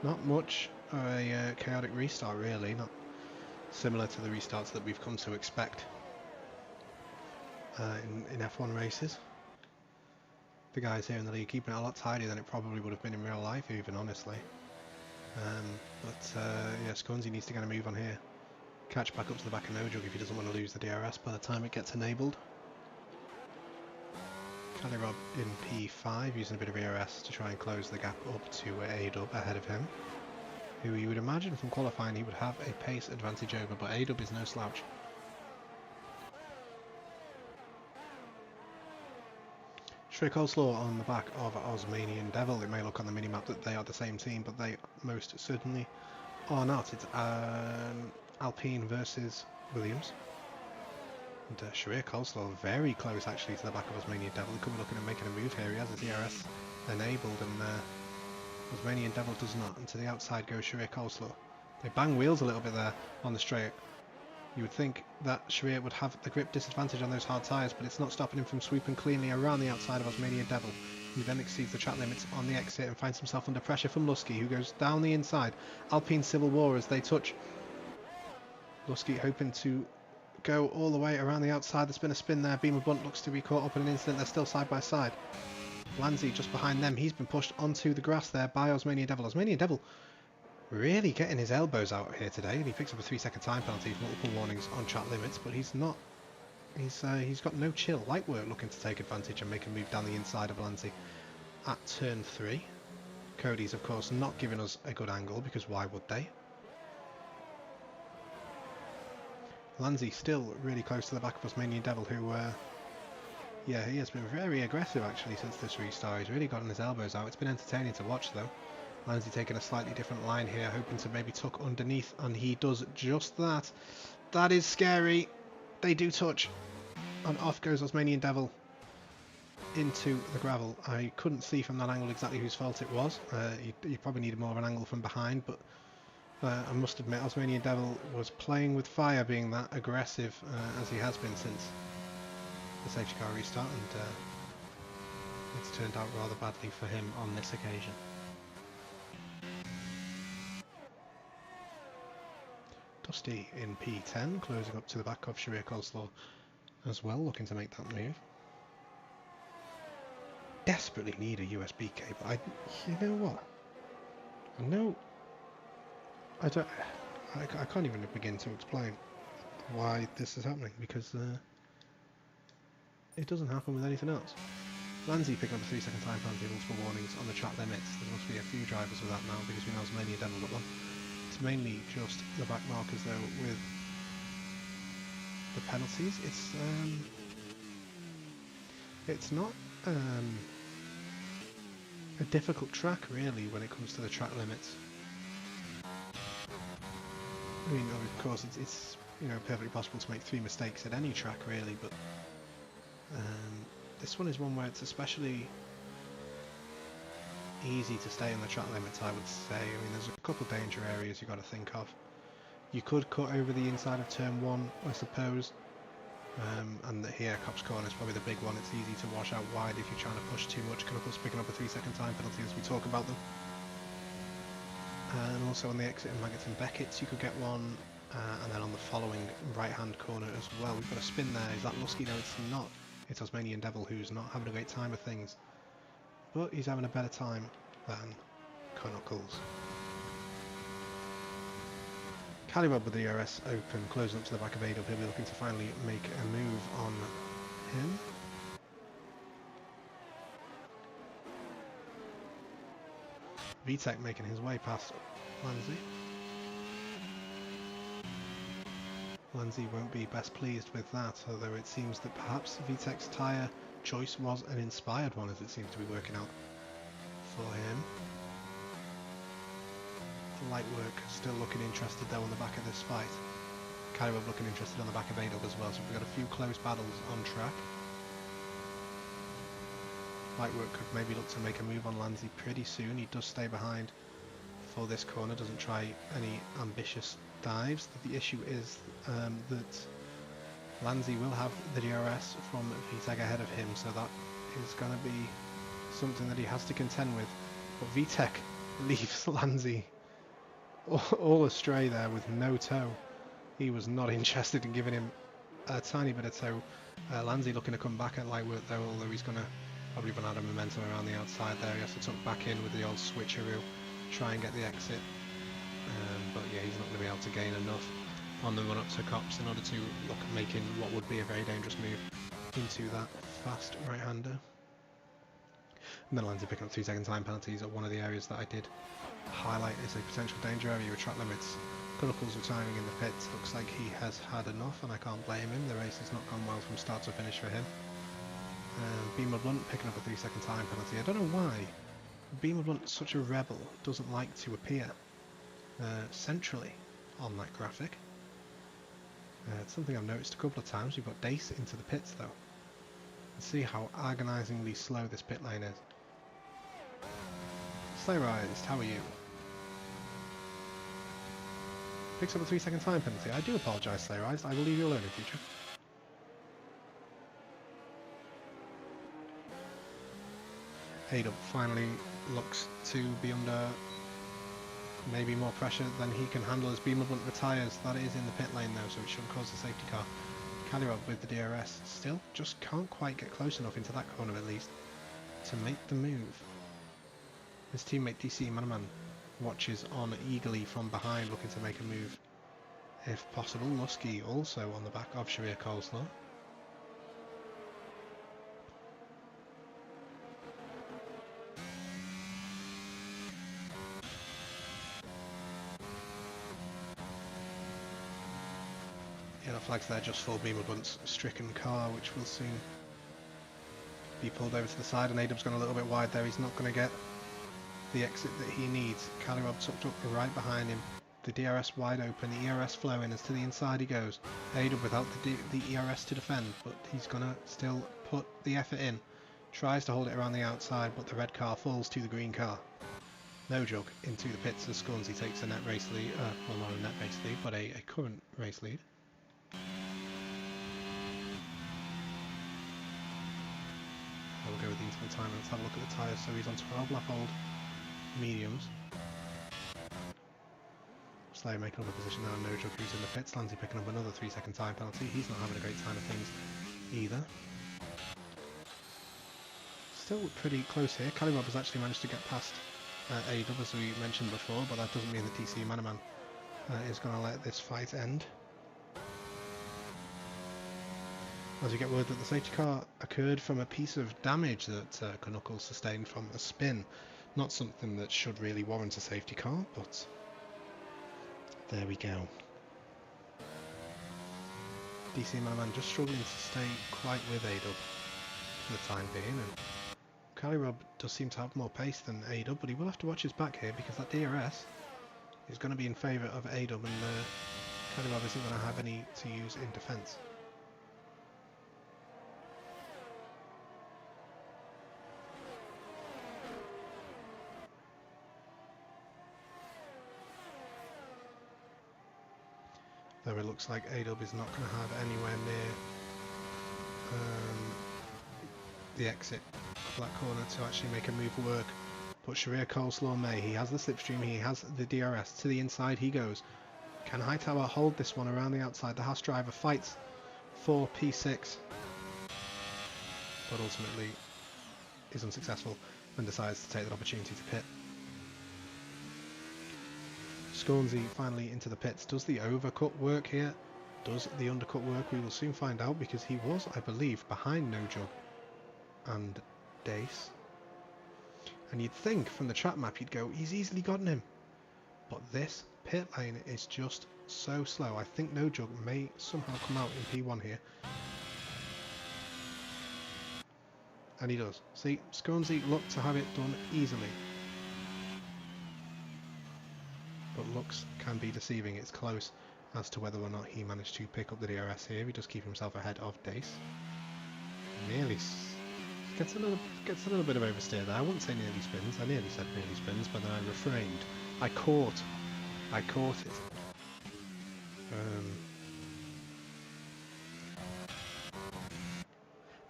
Not much of a chaotic restart really, not similar to the restarts that we've come to expect in F1 races. the guys here in the league, keeping it a lot tidier than it probably would have been in real life, even, honestly. Yeah, Sconesy needs to get a move on here. Catch back up to the back of No Jug if he doesn't want to lose the DRS by the time it gets enabled. Calirob in P5 using a bit of ERS to try and close the gap up to A-Dub ahead of him, who you would imagine from qualifying he would have a pace advantage over, but A-Dub is no slouch. Shrek Coleslaw on the back of Osmanian Devil. It may look on the minimap that they are the same team, but they most certainly are not. It's Alpine versus Williams. And Sharir Coleslaw very close actually to the back of Osmanian Devil. He could be looking at making a move here. He has his ERS enabled, and Osmanian Devil does not. And to the outside goes Sharir Coleslaw. They bang wheels a little bit there on the straight. You would think that Sharir would have the grip disadvantage on those hard tyres, but it's not stopping him from sweeping cleanly around the outside of Osmanian Devil. He then exceeds the track limits on the exit and finds himself under pressure from Lusky, who goes down the inside. Alpine Civil War as they touch. Lusky hoping to go all the way around the outside. There's been a spin there. Beamer Blunt looks to be caught up in an incident. They're still side by side. Lanzi just behind them. He's been pushed onto the grass there by Osmanian Devil. Osmanian Devil really getting his elbows out here today, and he picks up a 3-second time penalty for multiple warnings on track limits, but he's not. He's got no chill. Lightwork looking to take advantage and make a move down the inside of Lanzi at turn 3. Cody's of course not giving us a good angle, because why would they? Lanzi still really close to the back of Osmanian Devil, who yeah, he has been very aggressive actually since this restart. He's really gotten his elbows out. It's been entertaining to watch though. Lanzi taking a slightly different line here, hoping to maybe tuck underneath, and he does just that. That is scary. They do touch, and off goes Osmanian Devil into the gravel. I couldn't see from that angle exactly whose fault it was. You probably needed more of an angle from behind, but I must admit Osmanian Devil was playing with fire, being that aggressive as he has been since the safety car restart, and it's turned out rather badly for him on this occasion. Dusty in P10, closing up to the back of Sharir Coleslaw as well, looking to make that move. Desperately need a USB cable. You know what? I can't even begin to explain why this is happening, because it doesn't happen with anything else. Lanzi picking up a 3-second time penalty, multiple warnings on the track limits. There must be a few drivers with that now, because we know Osmanian Devil got one. It's mainly just the back markers though with the penalties. It's not a difficult track really when it comes to the track limits. I mean, of course it's perfectly possible to make 3 mistakes at any track really, but this one is one where it's especially easy to stay on the track limits, I would say. I mean, there's a couple of danger areas you've got to think of. You could cut over the inside of turn 1, I suppose, and here Cops Corner is probably the big one. It's easy to wash out wide if you're trying to push too much. Knuckles picking up a 3-second time penalty as we talk about them. And also on the exit in Maggots and Beckett's you could get one, and then on the following right hand corner as well. We've got a spin there. Is that Lusky? No, it's not. It's Osmanian Devil, who's not having a great time of things, but he's having a better time than Knuckles. Calirob with the ERS open, closing up to the back of A-Dub. He'll be looking to finally make a move on him. VTech making his way past Lanzi. Lanzi won't be best pleased with that, although it seems that perhaps VTech's tyre choice was an inspired one, as it seems to be working out for him. Lightwork still looking interested though on the back of this fight. Calirob looking interested on the back of A-Dub as well, so we've got a few close battles on track. Lightwork could maybe look to make a move on Lanzi pretty soon. He does stay behind for this corner, doesn't try any ambitious dives. The issue is that Lanzi will have the DRS from VTech ahead of him, so that is going to be something that he has to contend with. But VTech leaves Lanzi all astray there with no toe. He was not interested in giving him a tiny bit of toe. Lanzi looking to come back at Lightwork though, although he's going to Probably run out of momentum around the outside there. He has to tuck back in with the old switcheroo, try and get the exit. But yeah, he's not going to be able to gain enough on the run up to Cops in order to look at making what would be a very dangerous move into that fast right-hander. And then Lanzi picking up 3 second time penalties at one of the areas that I did highlight as a potential danger area with track limits. Knuckles retiring in the pits. Looks like he has had enough, and I can't blame him. The race has not gone well from start to finish for him. Beamer Blunt picking up a 3 second time penalty. I don't know why Beamer Blunt, such a rebel, doesn't like to appear centrally on that graphic. It's something I've noticed a couple of times. We've got Dace into the pits though. Let's see how agonisingly slow this pit lane is. Slayrized, how are you? Picks up a 3 second time penalty. I do apologise, Slayrized. I will leave you alone in future. Adub finally looks to be under maybe more pressure than he can handle as Beamer Blunt retires. That is in the pit lane though, so it shouldn't cause the safety car. Kalirov with the DRS still just can't quite get close enough into that corner at least to make the move. His teammate DC Manaman watches on eagerly from behind, looking to make a move if possible. Lusky also on the back of Sharia Coleslaw. Yellow flags there just for Beamer Blunt's stricken car, which will soon be pulled over to the side, and Adub's gone a little bit wide there. He's not going to get the exit that he needs. Kalirov tucked up right behind him. The DRS wide open, the ERS flowing as to the inside he goes. Adub without the ERS to defend, but he's going to still put the effort in. Tries to hold it around the outside, but the red car falls to the green car. No Jug into the pits as Scornsy takes a net race lead, well not a net race lead, but a current race lead. We'll go with the interval time. Let's have a look at the tyres. So he's on 12 lap old mediums. Slayer making up a position now, No Jug who's in the pits. Lanzi picking up another 3 second time penalty. He's not having a great time of things either. Still pretty close here. Kalirov has actually managed to get past Adub as we mentioned before, but that doesn't mean that DC Manaman is going to let this fight end. As we get word that the safety car occurred from a piece of damage that Knuckles sustained from a spin. Not something that should really warrant a safety car, but there we go. DC Manaman just struggling to stay quite with Adub for the time being, and Kalirov does seem to have more pace than Adub, but he will have to watch his back here because that DRS is going to be in favour of Adub, and Kalirov isn't going to have any to use in defence. Though it looks like Adub is not going to have anywhere near the exit of that corner to actually make a move work. But Sharia Coleslaw may. He has the slipstream, he has the DRS. To the inside he goes. Can Hightower hold this one around the outside? The Haas driver fights for P6, but ultimately is unsuccessful and decides to take that opportunity to pit. Scornsy finally into the pits. Does the overcut work here? Does the undercut work? We will soon find out, because he was, I believe, behind No Jug and Dace. And you'd think from the track map you'd go, he's easily gotten him. But this pit lane is just so slow. I think No Jug may somehow come out in P1 here. And he does. See, Scornsy looked to have it done easily. But looks can be deceiving. It's close as to whether or not he managed to pick up the DRS here. He does keep himself ahead of Dace. Nearly gets a little bit of oversteer there. I wouldn't say nearly spins. I nearly said nearly spins, but then I refrained. I caught it.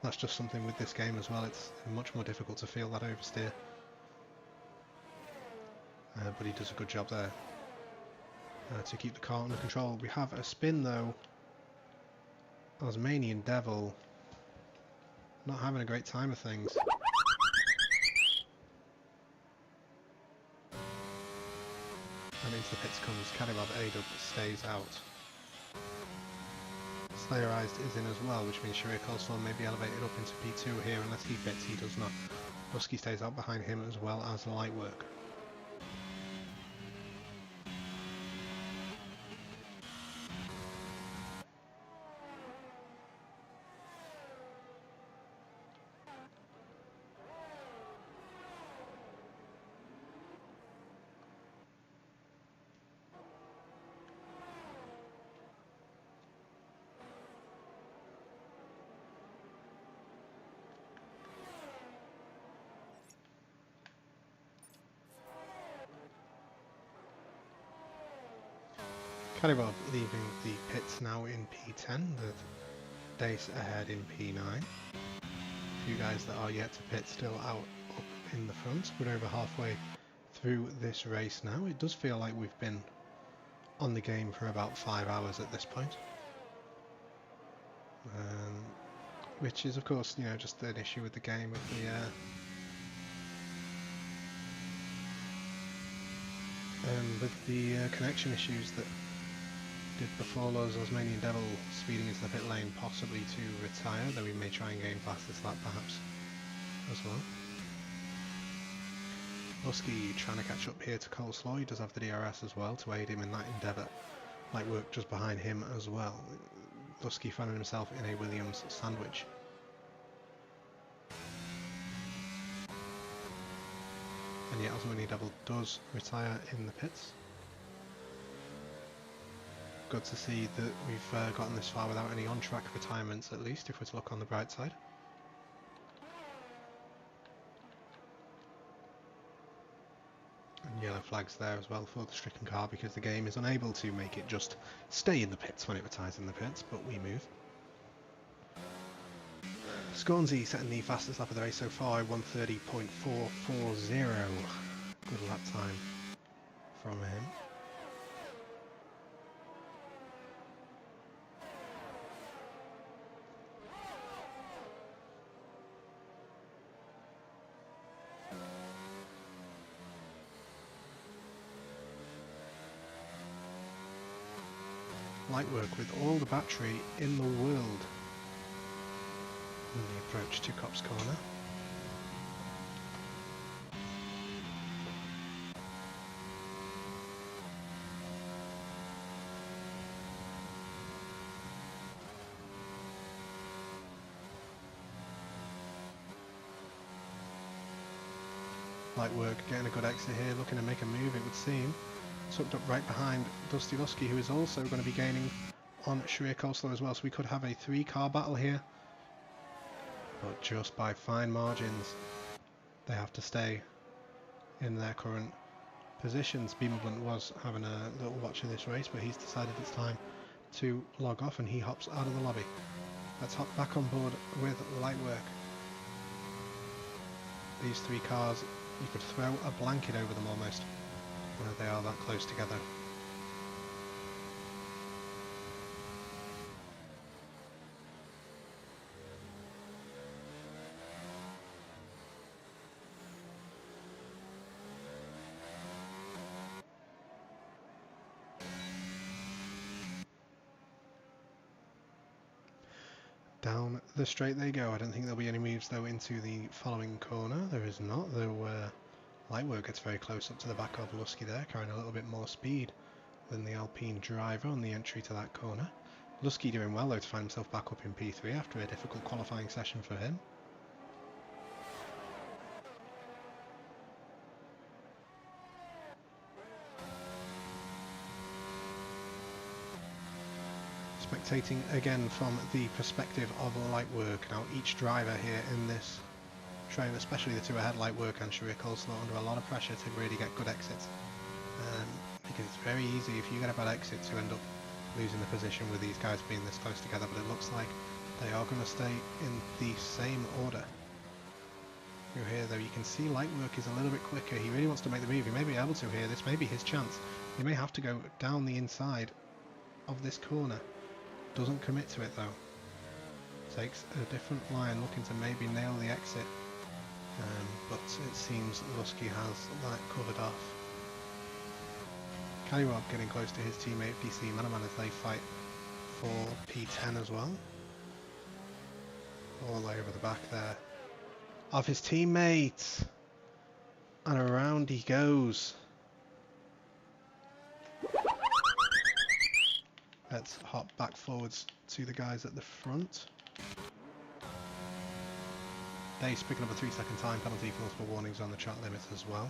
That's just something with this game as well. It's much more difficult to feel that oversteer. But he does a good job there to keep the car under control. We have a spin though. Osmanian Devil not having a great time of things. And into the pits comes Kadyrov. A-Dub stays out. Slayerized is in as well, which means Sharia Coleslaw may be elevated up into P2 here unless he pits. He does not. Lusky stays out behind him as well as Lightwork. Kadyrov leaving the pits now in P10, with Dace ahead in P9. A few guys that are yet to pit still out up in the front. We're over halfway through this race now. It does feel like we've been on the game for about 5 hours at this point. Which is of course, you know, just an issue with the game with the connection issues that did befall us. Osmanian Devil speeding into the pit lane, possibly to retire, though we may try and gain fastest lap perhaps as well. Lusky trying to catch up here to Coleslaw. He does have the DRS as well to aid him in that endeavour. Lightwork just behind him as well. Lusky finding himself in a Williams sandwich. And yet Osmanian Devil does retire in the pits. Good to see that we've gotten this far without any on-track retirements, at least, if we're to look on the bright side. And yellow flags there as well for the stricken car, because the game is unable to make it just stay in the pits when it retires in the pits, but we move. Scornsey setting the fastest lap of the race so far, 1:30.440. Good lap time from him. Lightwork with all the battery in the world in the approach to Copse Corner. Lightwork getting a good exit here, looking to make a move it would seem. Tucked up right behind Dusty Lusky, who is also going to be gaining on Sharia Coleslaw as well, so we could have a 3-car battle here. But just by fine margins, they have to stay in their current positions. Beamerblunt was having a little watch of this race, but he's decided it's time to log off and he hops out of the lobby. Let's hop back on board with Lightwork. These 3 cars, you could throw a blanket over them almost. They are that close together. Down the straight they go. I don't think there'll be any moves though into the following corner. There is not, though. Lightwork gets very close up to the back of Lusky there, carrying a little bit more speed than the Alpine driver on the entry to that corner. Lusky doing well though to find himself back up in P3 after a difficult qualifying session for him. Spectating again from the perspective of Lightwork. Now each driver here in this train, especially the 2 ahead, Lightwork and Sharia Coleslaw, under a lot of pressure to really get good exits. Because it's very easy if you get a bad exit to end up losing the position with these guys being this close together, but it looks like they are going to stay in the same order. Through here though, you can see Lightwork is a little bit quicker. He really wants to make the move. He may be able to here. This may be his chance. He may have to go down the inside of this corner. Doesn't commit to it though. Takes a different line, looking to maybe nail the exit. But it seems Lusky has that covered off. Kalirov getting close to his teammate PC Manaman as they fight for P10 as well. All over the back there of his teammates. And around he goes. Let's hop back forwards to the guys at the front. Dace picking up a 3-second time penalty for multiple warnings on the track limits as well.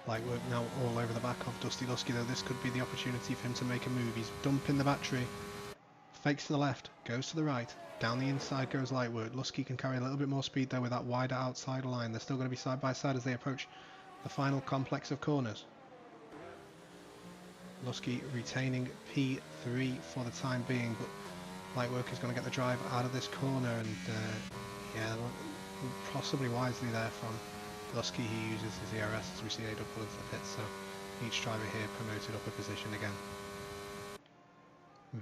Light work now all over the back of Dusty Lusky, though this could be the opportunity for him to make a move. He's dumping the battery, fakes to the left, goes to the right, down the inside goes Light work. Lusky can carry a little bit more speed though with that wider outside line. They're still going to be side by side as they approach the final complex of corners. Lusky retaining P3 for the time being, but Lightwork is going to get the drive out of this corner, and yeah, possibly wisely there from Lusky. He uses his ERS as we see A pull into the pits, so each driver here promoted up a position again.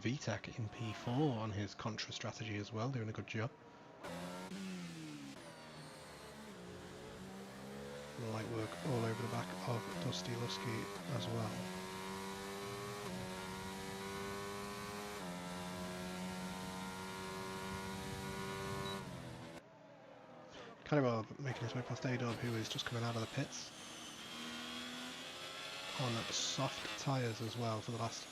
VTEC in P4 on his contra strategy as well, doing a good job. Light work all over the back of Dusty Lusky as well. Kalirov making his way past A-Dub, who is just coming out of the pits on soft tyres as well for the last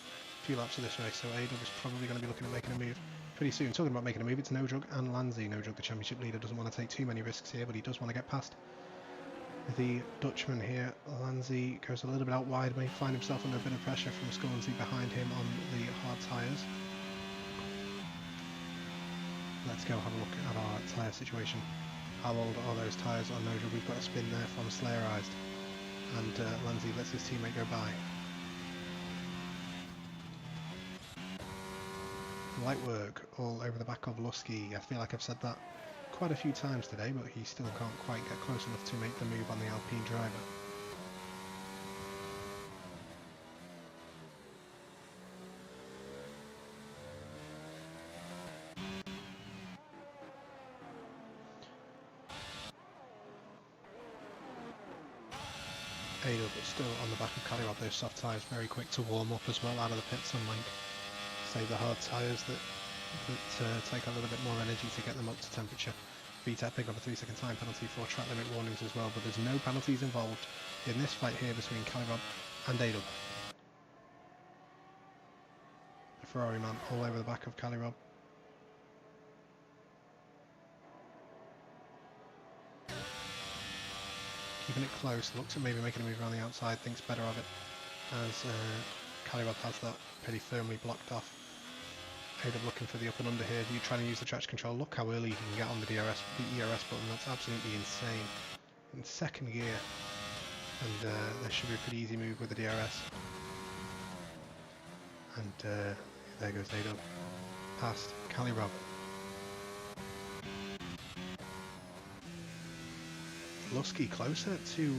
few laps of this race, so A-Dub is probably going to be looking at making a move pretty soon. Talking about making a move, it's No Drug and Lanzi. No Drug, the championship leader, doesn't want to take too many risks here, but he does want to get past the Dutchman here. Lanzi goes a little bit out wide, may find himself under a bit of pressure from Scornsey behind him on the hard tyres. Let's go have a look at our tyre situation. How old are those tyres on No Drug? We've got a spin there from Slayerized, and Lanzi lets his teammate go by. Light work all over the back of Lusky. I feel like I've said that quite a few times today, but he still can't quite get close enough to make the move on the Alpine driver. A-Dub still on the back of Kalirov. Those soft tyres very quick to warm up as well out of the pits, unlike say the hard tyres that take a little bit more energy to get them up to temperature. VTEC pick up a 3-second time penalty for track limit warnings as well, but there's no penalties involved in this fight here between Kalirov and A-Dub. The Ferrari man all over the back of Kalirov. Keeping it close, looks at maybe making a move around the outside, thinks better of it as Kalirov has that pretty firmly blocked off. A-Dub looking for the up and under here. You trying to use the traction control. Look how early you can get on the ERS button. That's absolutely insane. In second gear, and there should be a pretty easy move with the DRS. And there goes A-Dub past Kalirov. Lusky closer to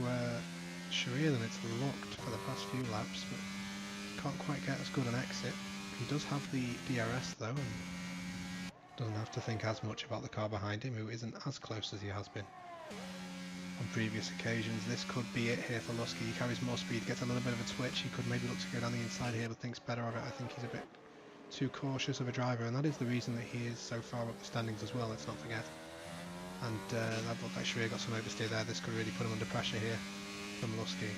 Sharia than it's looked for the past few laps, but can't quite get as good an exit. He does have the DRS though, and doesn't have to think as much about the car behind him, who isn't as close as he has been on previous occasions. This could be it here for Lusky. He carries more speed, gets a little bit of a twitch. He could maybe look to go down the inside here, but thinks better of it. I think he's a bit too cautious of a driver, and that is the reason that he is so far up the standings as well, let's not forget. And that looked like Sharia got some oversteer there. This could really put him under pressure here from Lusky.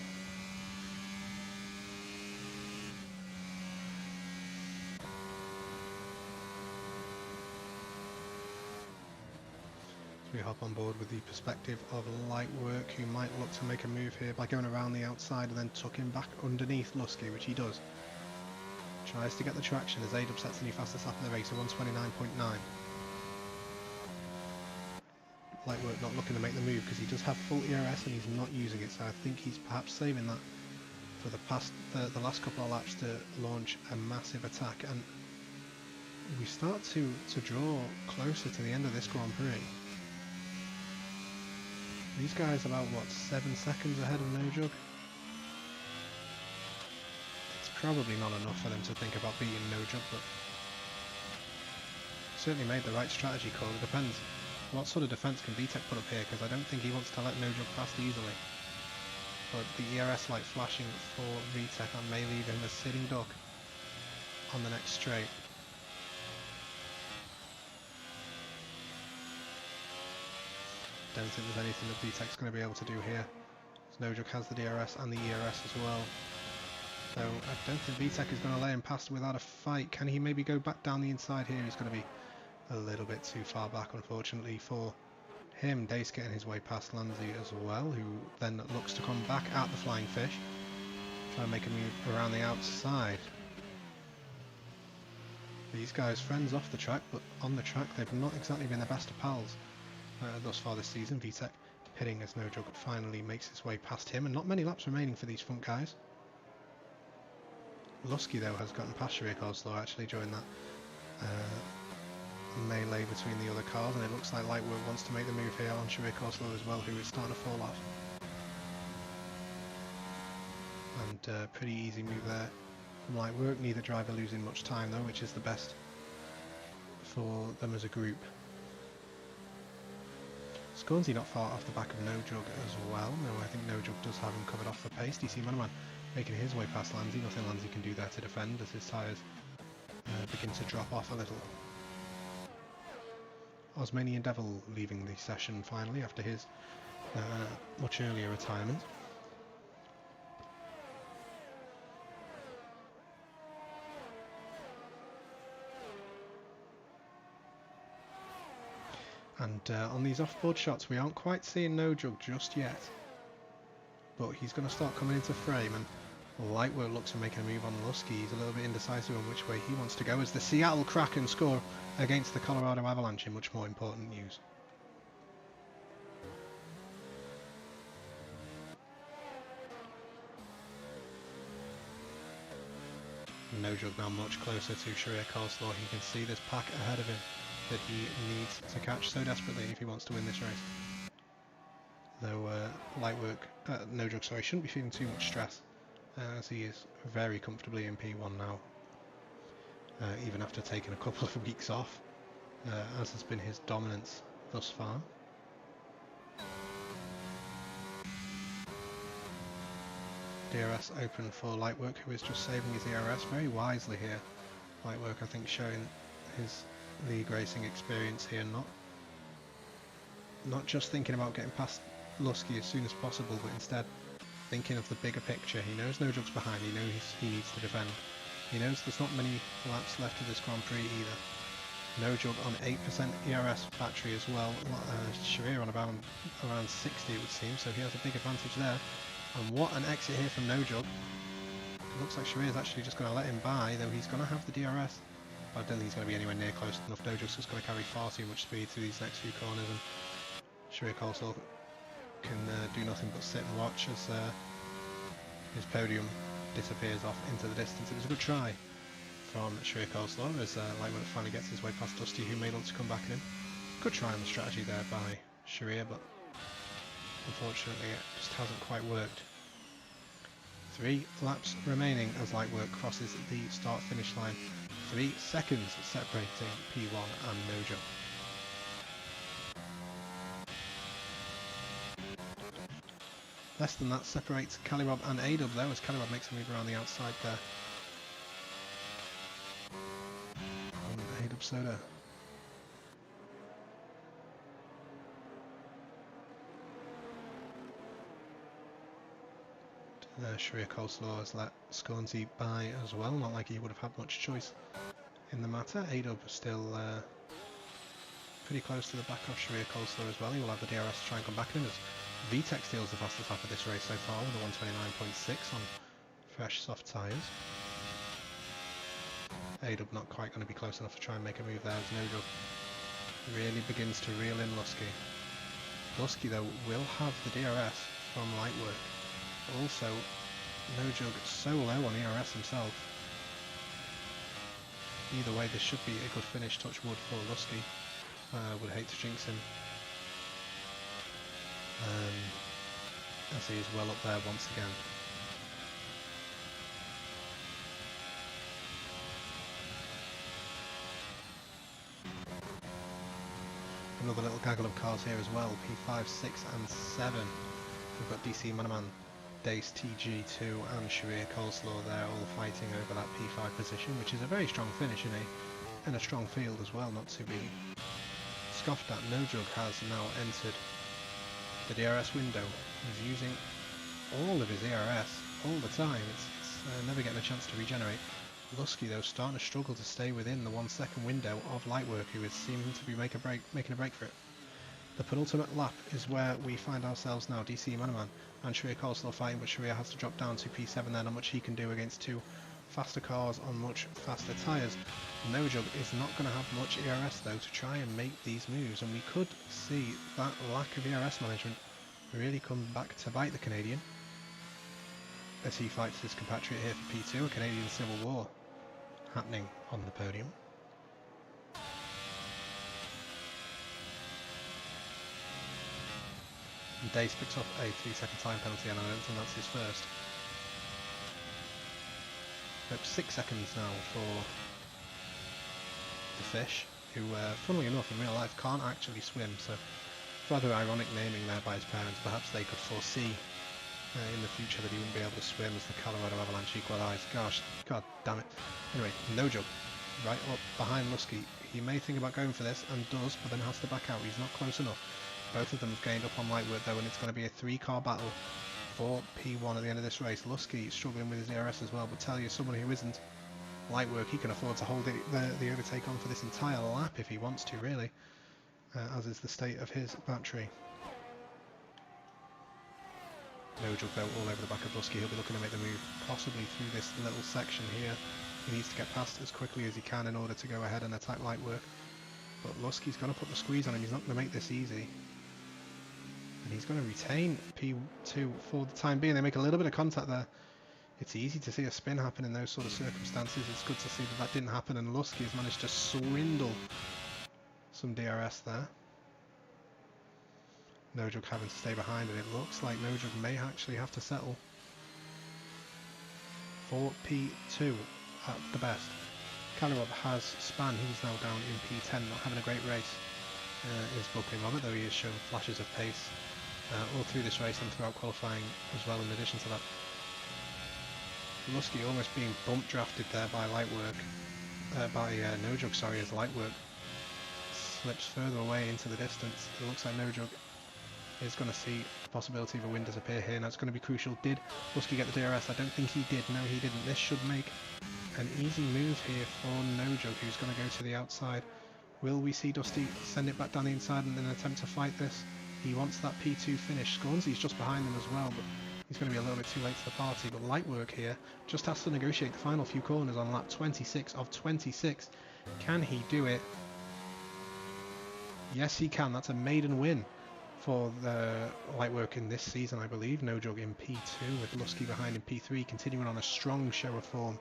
We hop on board with the perspective of Light Work, who might look to make a move here by going around the outside and then tucking back underneath Lusky, which he does. Tries to get the traction as A-Dub sets the new fastest lap of the race at 129.9. Lightwork not looking to make the move because he does have full ERS and he's not using it, so I think he's perhaps saving that for the last couple of laps to launch a massive attack. And we start to draw closer to the end of this Grand Prix. These guys are about, what, 7 seconds ahead of No Jug? It's probably not enough for them to think about beating No Jug, but certainly made the right strategy call. It depends what sort of defence can VTech put up here, because I don't think he wants to let No Jug past easily. But the ERS light flashing for VTech and may leave him a sitting duck on the next straight. Don't think there's anything that VTech's going to be able to do here. No Jug has the DRS and the ERS as well. So I don't think VTech is going to let him pass without a fight. Can he maybe go back down the inside here? He's going to be a little bit too far back, unfortunately, for him. Dace getting his way past Lanzi as well, who then looks to come back at the Flying Fish. Try and make a move around the outside. These guys, friends off the track, but on the track they've not exactly been the best of pals thus far this season. VTech pitting as No Jug finally makes his way past him, and not many laps remaining for these front guys. Lusky though has gotten past Sharir Coleslaw actually during that melee between the other cars, and it looks like Lightwork wants to make the move here on Sharir Coleslaw as well, who is starting to fall off. And pretty easy move there from Lightwork, neither driver losing much time though, which is the best for them as a group. Scornsy not far off the back of No Jug as well. No, I think No Jug does have him covered off the pace. DC Manaman making his way past Lanzi. Nothing Lanzi can do there to defend as his tyres begin to drop off a little. Osmanian Devil leaving the session finally after his much earlier retirement. And on these off-board shots we aren't quite seeing No Jug just yet, but he's going to start coming into frame, and Lightwork looks to make a move on Lusky. He's a little bit indecisive on which way he wants to go as the Seattle Kraken score against the Colorado Avalanche in much more important news. No Jug now much closer to Sharir Coleslaw. He can see this pack ahead of him that he needs to catch so desperately if he wants to win this race. Though No Jug, sorry, shouldn't be feeling too much stress as he is very comfortably in P1 now, even after taking a couple of weeks off, as has been his dominance thus far. DRS open for Lightwork, who is just saving his ERS very wisely here. Lightwork, I think, showing his league racing experience here, not just thinking about getting past Lusky as soon as possible, but instead thinking of the bigger picture. He knows No Jug's behind, he knows he needs to defend. He knows there's not many laps left of this Grand Prix either. No Jug on 8% ERS battery as well. Sharir on about around 60 it would seem, so he has a big advantage there. And what an exit here from No Jug. It looks like Sharir's actually just going to let him by, though he's going to have the DRS. But I don't think he's going to be anywhere near close enough. No Jug's just going to carry far too much speed through these next few corners, and Sharir Coleslaw can do nothing but sit and watch as his podium disappears off into the distance. It was a good try from Sharir Coleslaw as Lightwork finally gets his way past Dusty, who may look to come back at him. Good try on the strategy there by Sharir, but unfortunately it just hasn't quite worked. 3 laps remaining as Lightwork crosses the start-finish line. 3 seconds separating P1 and No Jug. Less than that separates Calirob and A-Dub though, as Calirob makes a move around the outside there. And A-Dub Soda. Sharir Coleslaw has let Scornsy by as well, not like he would have had much choice in the matter. A-Dub still pretty close to the back of Sharir Coleslaw as well. He will have the DRS to try and come back in as VTech steals the fastest lap of this race so far with a 129.6 on fresh soft tyres. A-Dub not quite going to be close enough to try and make a move there as No Jug really begins to reel in Lusky. Lusky though will have the DRS from Lightwork. Also, No Jug so low on ERS himself. Either way, this should be a good finish, touch wood, for Lusky. Would hate to jinx him. As he is well up there once again. Another little gaggle of cars here as well, P5, 6 and 7. We've got DC Manaman, Dace, TG2 and Sharir Coleslaw there, all fighting over that P5 position, which is a very strong finish in a strong field as well, not to be scoffed at. No Jug has now entered the DRS window. He's using all of his ERS all the time. It's never getting a chance to regenerate. Lusky though starting to struggle to stay within the 1 second window of Lightwork, who is seeming to be making a break for it. The penultimate lap is where we find ourselves now. DC Manaman and Sharir Coleslaw fighting, but Sharir has to drop down to P7 there. Not much he can do against two faster cars on much faster tyres. No Jug is not going to have much ERS though to try and make these moves, and we could see that lack of ERS management really come back to bite the Canadian as he fights his compatriot here for P2, a Canadian civil war happening on the podium. And Dace picks up a 3-second time penalty, and I don't think that's his first. But 6 seconds now for the fish, who, funnily enough, in real life can't actually swim, so rather ironic naming there by his parents. Perhaps they could foresee in the future that he wouldn't be able to swim as the Colorado Avalanche equalised. Gosh, god damn it. Anyway, No Jug, right up behind Lusky. He may think about going for this, and does, but then has to back out. He's not close enough. Both of them have gained up on Lightwork though, and it's going to be a 3-car battle for P1 at the end of this race. Lusky struggling with his ERS as well, but tell you, someone who isn't Lightwork, he can afford to hold the overtake on for this entire lap if he wants to, really, as is the state of his battery. No Jug though all over the back of Lusky. He'll be looking to make the move possibly through this little section here. He needs to get past as quickly as he can in order to go ahead and attack Lightwork. But Lusky's going to put the squeeze on him. He's not going to make this easy. And he's going to retain P2 for the time being. They make a little bit of contact there. It's easy to see a spin happen in those sort of circumstances. It's good to see that that didn't happen, and Lusky has managed to swindle some DRS there. No Jug having to stay behind, and it looks like No Jug may actually have to settle for P2 at the best. Calirob has spun. He's now down in P10, not having a great race. Is Buckling Robert, though he has shown flashes of pace all through this race and throughout qualifying as well. In addition to that, Lusky almost being bump drafted there by Lightwork, No Jug, sorry, as Lightwork slips further away into the distance. It looks like No Jug is going to see the possibility of a win disappear here. Now it's going to be crucial. Did Lusky get the DRS? I don't think he did. No, he didn't. This should make an easy move here for No Jug, who's going to go to the outside. Will we see Dusty send it back down the inside in an attempt to fight this? He wants that P2 finish. Scornsy's just behind him as well, but he's going to be a little bit too late to the party. But Lightwork here just has to negotiate the final few corners on lap 26 of 26. Can he do it? Yes, he can. That's a maiden win for the Lightwork in this season, I believe. No Jug in P2 with Lusky behind in P3, continuing on a strong show of form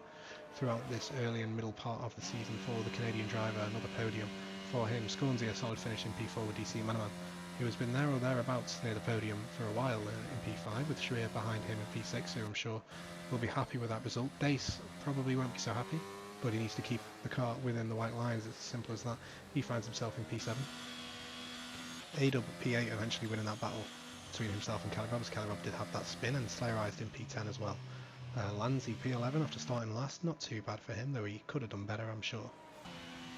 throughout this early and middle part of the season for the Canadian driver. Another podium for him. Scornsy a solid finish in P4 with DC Manaman, who has been there or thereabouts near the podium for a while in P5, with Sharir behind him in P6, who I'm sure will be happy with that result. Dace probably won't be so happy, but he needs to keep the car within the white lines. It's as simple as that. He finds himself in P7. A-Dub P8 eventually winning that battle between himself and Calirob, as Calirob did have that spin and Slayerized in P10 as well. Lanzi P11 after starting last, not too bad for him, though he could have done better, I'm sure.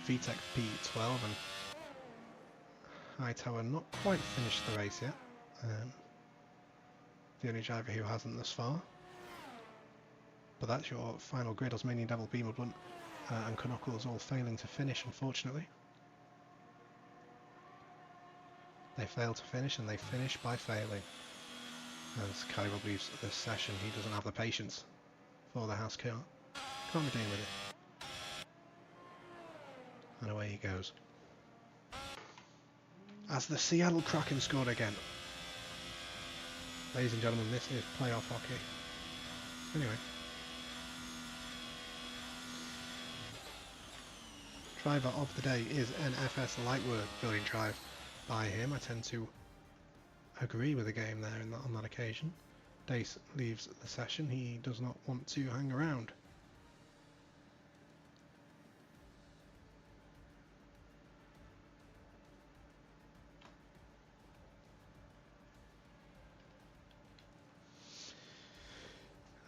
VTEC P12 and Hightower not quite finished the race yet. The only driver who hasn't thus far. But that's your final grid. Osmanian Devil, Beamer Blunt and Knuckles all failing to finish, unfortunately. They fail to finish, and they finish by failing. As Calirob leaves this session, he doesn't have the patience for the house car. Can't be dealing with it. And away he goes. as the Seattle Kraken scored again. Ladies and gentlemen, this is playoff hockey. Anyway. Driver of the day is NFS Lightwork building drive by him. I tend to agree with the game there on that occasion. Dace leaves the session. He does not want to hang around.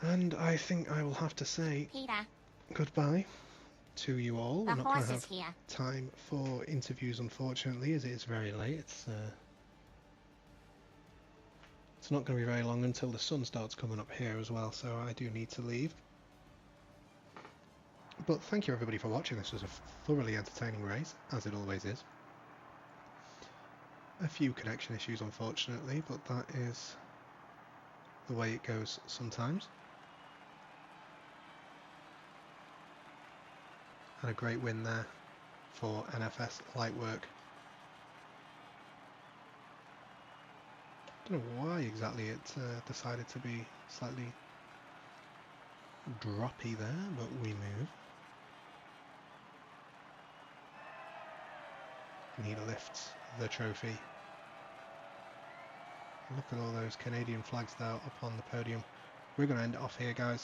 And I think I will have to say Peter, goodbye to you all. the We're not going horse to is have here. time for interviews, unfortunately, as it is very late. It's not going to be very long until the sun starts coming up here as well, so I do need to leave. But thank you everybody for watching. This was a thoroughly entertaining race, as it always is. A few connection issues, unfortunately, but that is the way it goes sometimes. And a great win there for NFS Lightwork. Don't know why exactly it decided to be slightly droppy there, but we move. And he lifts the trophy. Look at all those Canadian flags there up on the podium. We're going to end it off here, guys.